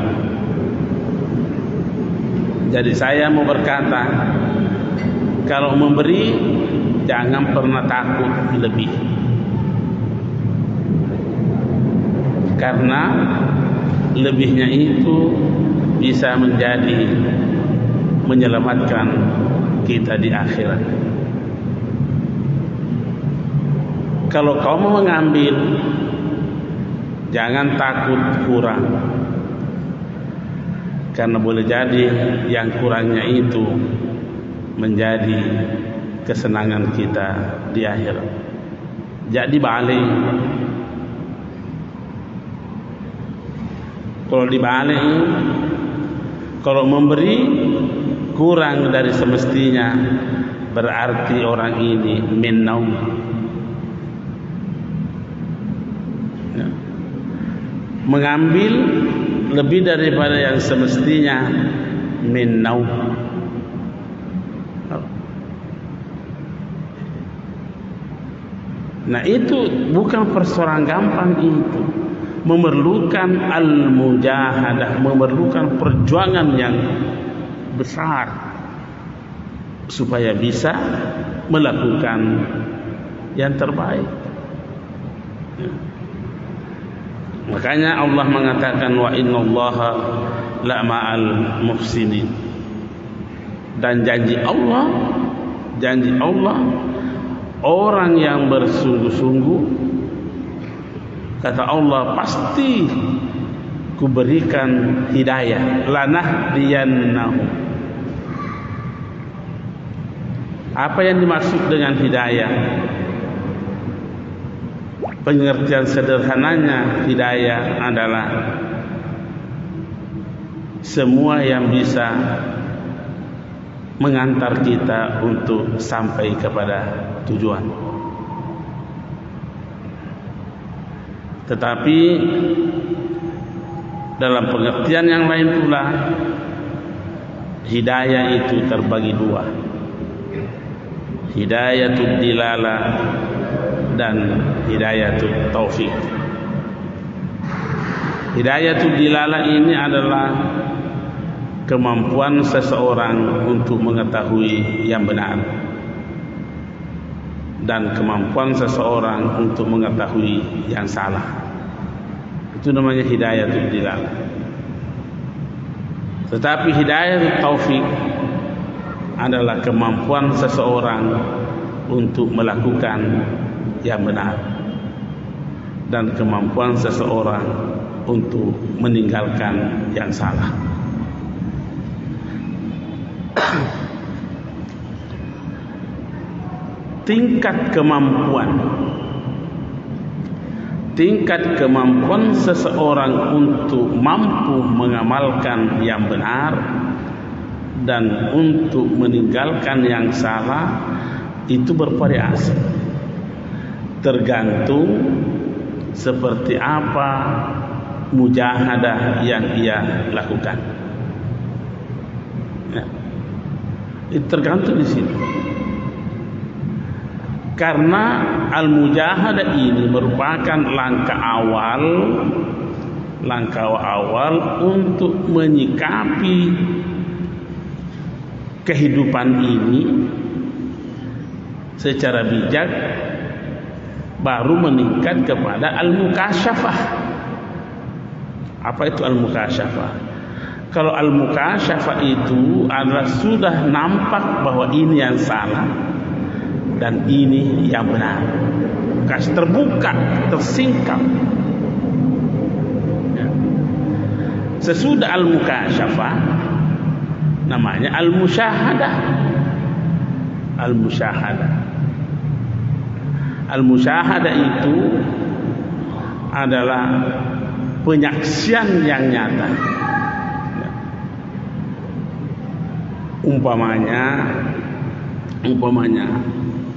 Jadi saya mau berkata, Kalau memberi, jangan pernah takut lebih, karena lebihnya itu bisa menjadi menyelamatkan kita di akhirat. Kalau kau mau mengambil, jangan takut kurang, karena boleh jadi yang kurangnya itu menjadi kesenangan kita di akhirat. Jadi balik. Kalau dibalik, kalau memberi kurang dari semestinya, berarti orang ini minnaum. Ya. Mengambil lebih daripada yang semestinya, minnaum. Nah, itu bukan persoalan gampang itu. Memerlukan al-mujahadah, memerlukan perjuangan yang besar supaya bisa melakukan yang terbaik. Ya. Makanya Allah mengatakan wa innallaha la ma'al muhsinin. Dan janji Allah orang yang bersungguh-sungguh, kata Allah, pasti kuberikan hidayah, lanahdiyannahum. Apa yang dimaksud dengan hidayah? Pengertian sederhananya, hidayah adalah semua yang bisa mengantar kita untuk sampai kepada tujuan. Tetapi dalam pengertian yang lain pula, hidayah itu terbagi dua, hidayatul dilalah dan hidayatul taufik. Hidayatul dilalah ini adalah kemampuan seseorang untuk mengetahui yang benar, dan kemampuan seseorang untuk mengetahui yang salah. Itu namanya hidayatul dilalah. Tetapi hidayatul taufik adalah kemampuan seseorang untuk melakukan yang benar, dan kemampuan seseorang untuk meninggalkan yang salah. Tingkat kemampuan seseorang untuk mampu mengamalkan yang benar dan untuk meninggalkan yang salah itu bervariasi, tergantung seperti apa mujahadah yang ia lakukan. Ya. Itu tergantung di sini. Karena al-mujahadah ini merupakan langkah awal untuk menyikapi kehidupan ini secara bijak, baru meningkat kepada al-mukasyafah. Apa itu al-mukasyafah? Kalau al-mukasyafah itu adalah sudah nampak bahwa ini yang salah dan ini yang benar, kasih terbuka, tersingkap. Ya. Sesudah al-mukasyafah namanya al-musyahadah. Al-musyahadah itu adalah penyaksian yang nyata. Ya. Umpamanya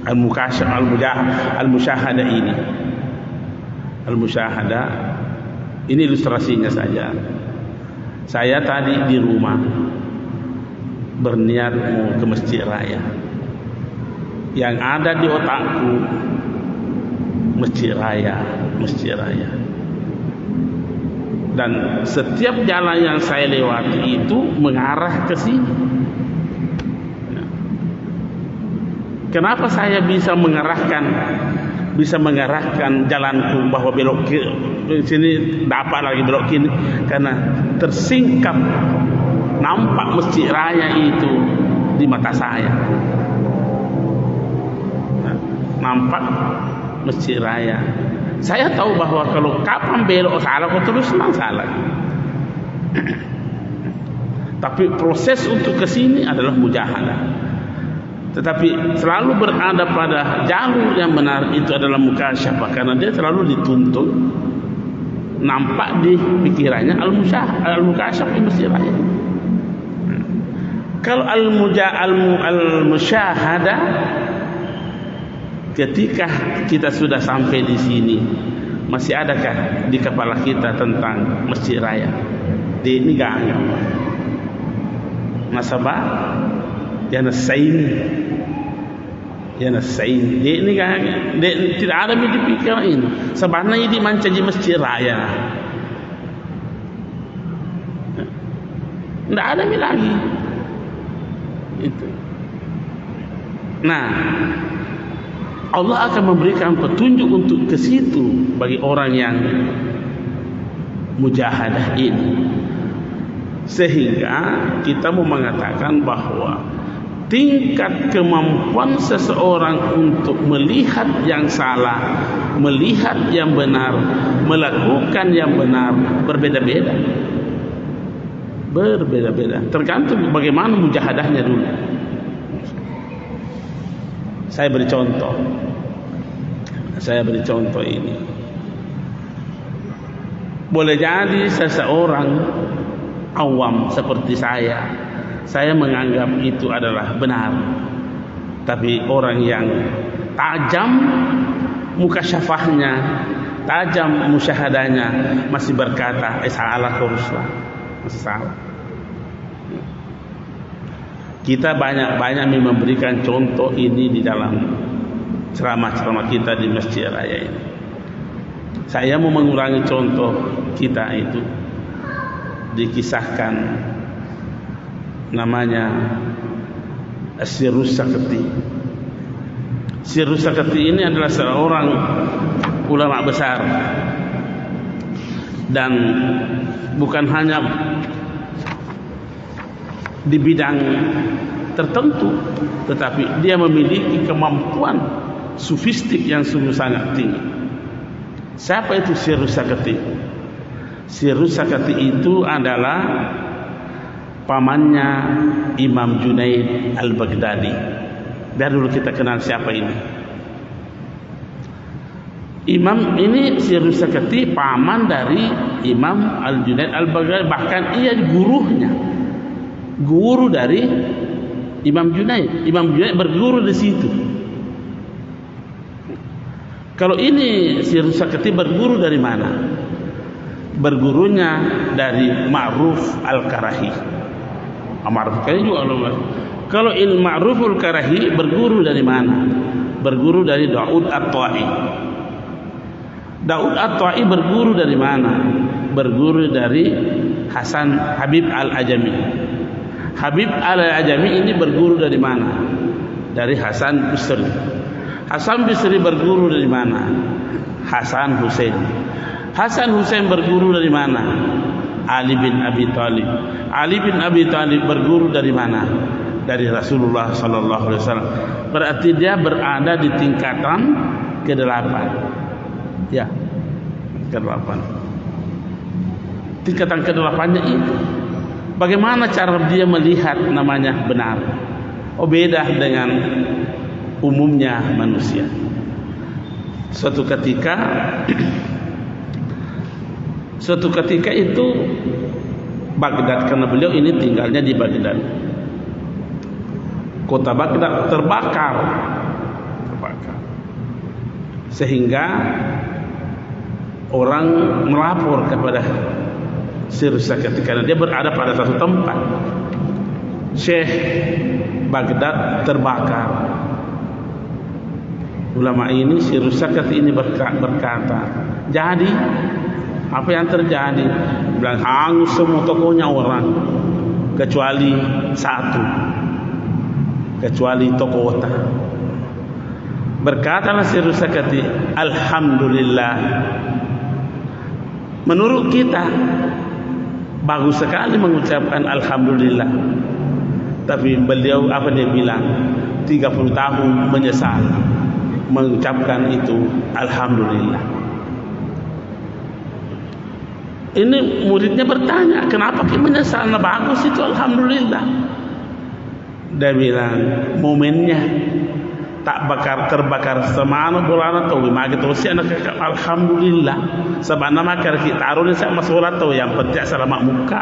al-musyahadah ini. Al-musyahadah ini ilustrasinya saja. Saya tadi di rumah berniat mau ke masjid raya. Yang ada di otakku masjid raya. Dan setiap jalan yang saya lewati itu mengarah ke sini. Kenapa saya bisa mengarahkan jalanku bahwa belok ke sini, dapat lagi belok kiri? Karena tersingkap nampak masjid raya itu di mata saya. Nampak masjid raya. Saya tahu bahwa kalau kapan belok salah, kau terus salah. Tapi proses untuk ke sini adalah mujahadah. Tetapi selalu berada pada jalur yang benar itu adalah mukasyafah, karena dia selalu dituntut nampak di pikirannya al-mukasyafah masjid raya. Kalau al-musyahadah, ketika kita sudah sampai di sini, masih adakah di kepala kita tentang masjid raya? Ini gak nasabah yana sain. Ini kan tidak ada di pikiran ini. Sebenarnya di mancaji masjid raya. Tidak ada lagi. Itu. Nah, Allah akan memberikan petunjuk untuk ke situ bagi orang yang mujahadah ini. Sehingga kita mau mengatakan bahwa tingkat kemampuan seseorang untuk melihat yang salah, melihat yang benar, melakukan yang benar berbeda-beda. Tergantung bagaimana mujahadahnya dulu. Saya beri contoh ini. Boleh jadi seseorang awam seperti saya menganggap itu adalah benar. Tapi orang yang tajam mukasyafahnya, tajam musyahadahnya, masih berkata salah teruslah, masih salah. Kita banyak memberikan contoh ini di dalam ceramah-ceramah kita di masjid raya ini. Saya mau mengurangi contoh kita itu. Dikisahkan namanya Sirrus Sakti. Sirrus Sakti ini adalah seorang ulama besar, dan bukan hanya di bidang tertentu, tetapi dia memiliki kemampuan sufistik yang sungguh sangat tinggi. Siapa itu Sirrus Sakti? Sirrus Sakti itu adalah pamannya Imam Junaid al-Baghdadi. Biar dulu kita kenal siapa ini. Imam ini Sirrus Sakti paman dari Imam al-Junaid al-Baghdadi, bahkan ia guru dari Imam Junaid. Imam Junaid berguru di situ. Kalau ini Sirrus Sakti berguru dari mana? Bergurunya dari Ma'ruf al-Karahi. Ma'ruf al-Karahi juga. Kalau ini Ma'ruf al-Karahi berguru dari mana? Berguru dari Daud at-Ta'i. Daud at-Ta'i berguru dari mana? Berguru dari Habib al-Ajami. Habib al-Ajami ini berguru dari mana? Dari Hasan Bisri. Hasan Bisri berguru dari mana? Hasan Husain. Hasan Husain berguru dari mana? Ali bin Abi Thalib. Ali bin Abi Thalib berguru dari mana? Dari Rasulullah sallallahu alaihi wasallam. Berarti dia berada di tingkatan ke-8. Ya, ke-8. Tingkatan ke-8-nya itu. Bagaimana cara dia melihat namanya benar? Oh, beda dengan umumnya manusia. Suatu ketika itu Baghdad, karena beliau ini tinggalnya di Baghdad. Kota Baghdad terbakar. Sehingga orang melapor kepada Sirrus Sakti karena dia berada pada satu tempat. Syekh Baghdad terbakar. Ulama ini Sirrus Sakti ini berkata, jadi apa yang terjadi? Bilang hangus semua tokonya orang, kecuali satu, kecuali toko kota. Berkatalah si Rusakati, alhamdulillah. Menurut kita bagus sekali mengucapkan alhamdulillah. Tapi beliau apa dia bilang? 30 tahun menyesal mengucapkan itu alhamdulillah. Ini muridnya bertanya, kenapa kita menyesal? Nah, bagus itu alhamdulillah. Dia bilang momennya tak terbakar semana bolana tahu magi tahu si anak alhamdulillah sabana makar kita taruh ni sama surat tahu yang penting selamat muka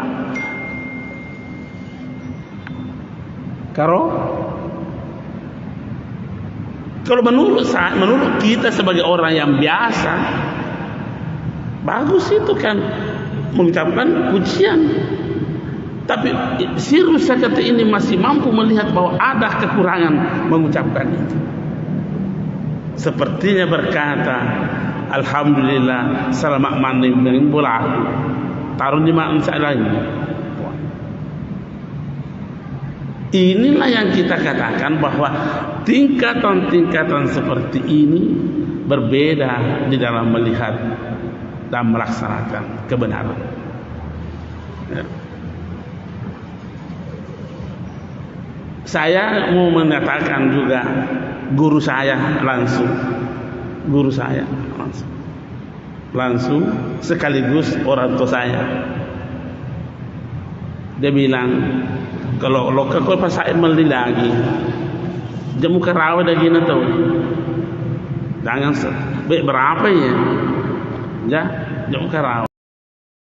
kalau menurut kita sebagai orang yang biasa bagus itu kan mengucapkan pujian. Tapi si Rusakati ini masih mampu melihat bahwa ada kekurangan mengucapkan itu. Sepertinya berkata, alhamdulillah selamat mandi bola aku. Taruh di mana lagi. Inilah yang kita katakan bahwa tingkatan-tingkatan seperti ini berbeda di dalam melihat dan melaksanakan kebenaran. Ya. Saya mau mengatakan juga guru saya langsung sekaligus orang tua saya. Dia bilang kalau kau pas saya meli lagi jamu kerawa lagi tahu jangan berapa ya jamu kerawa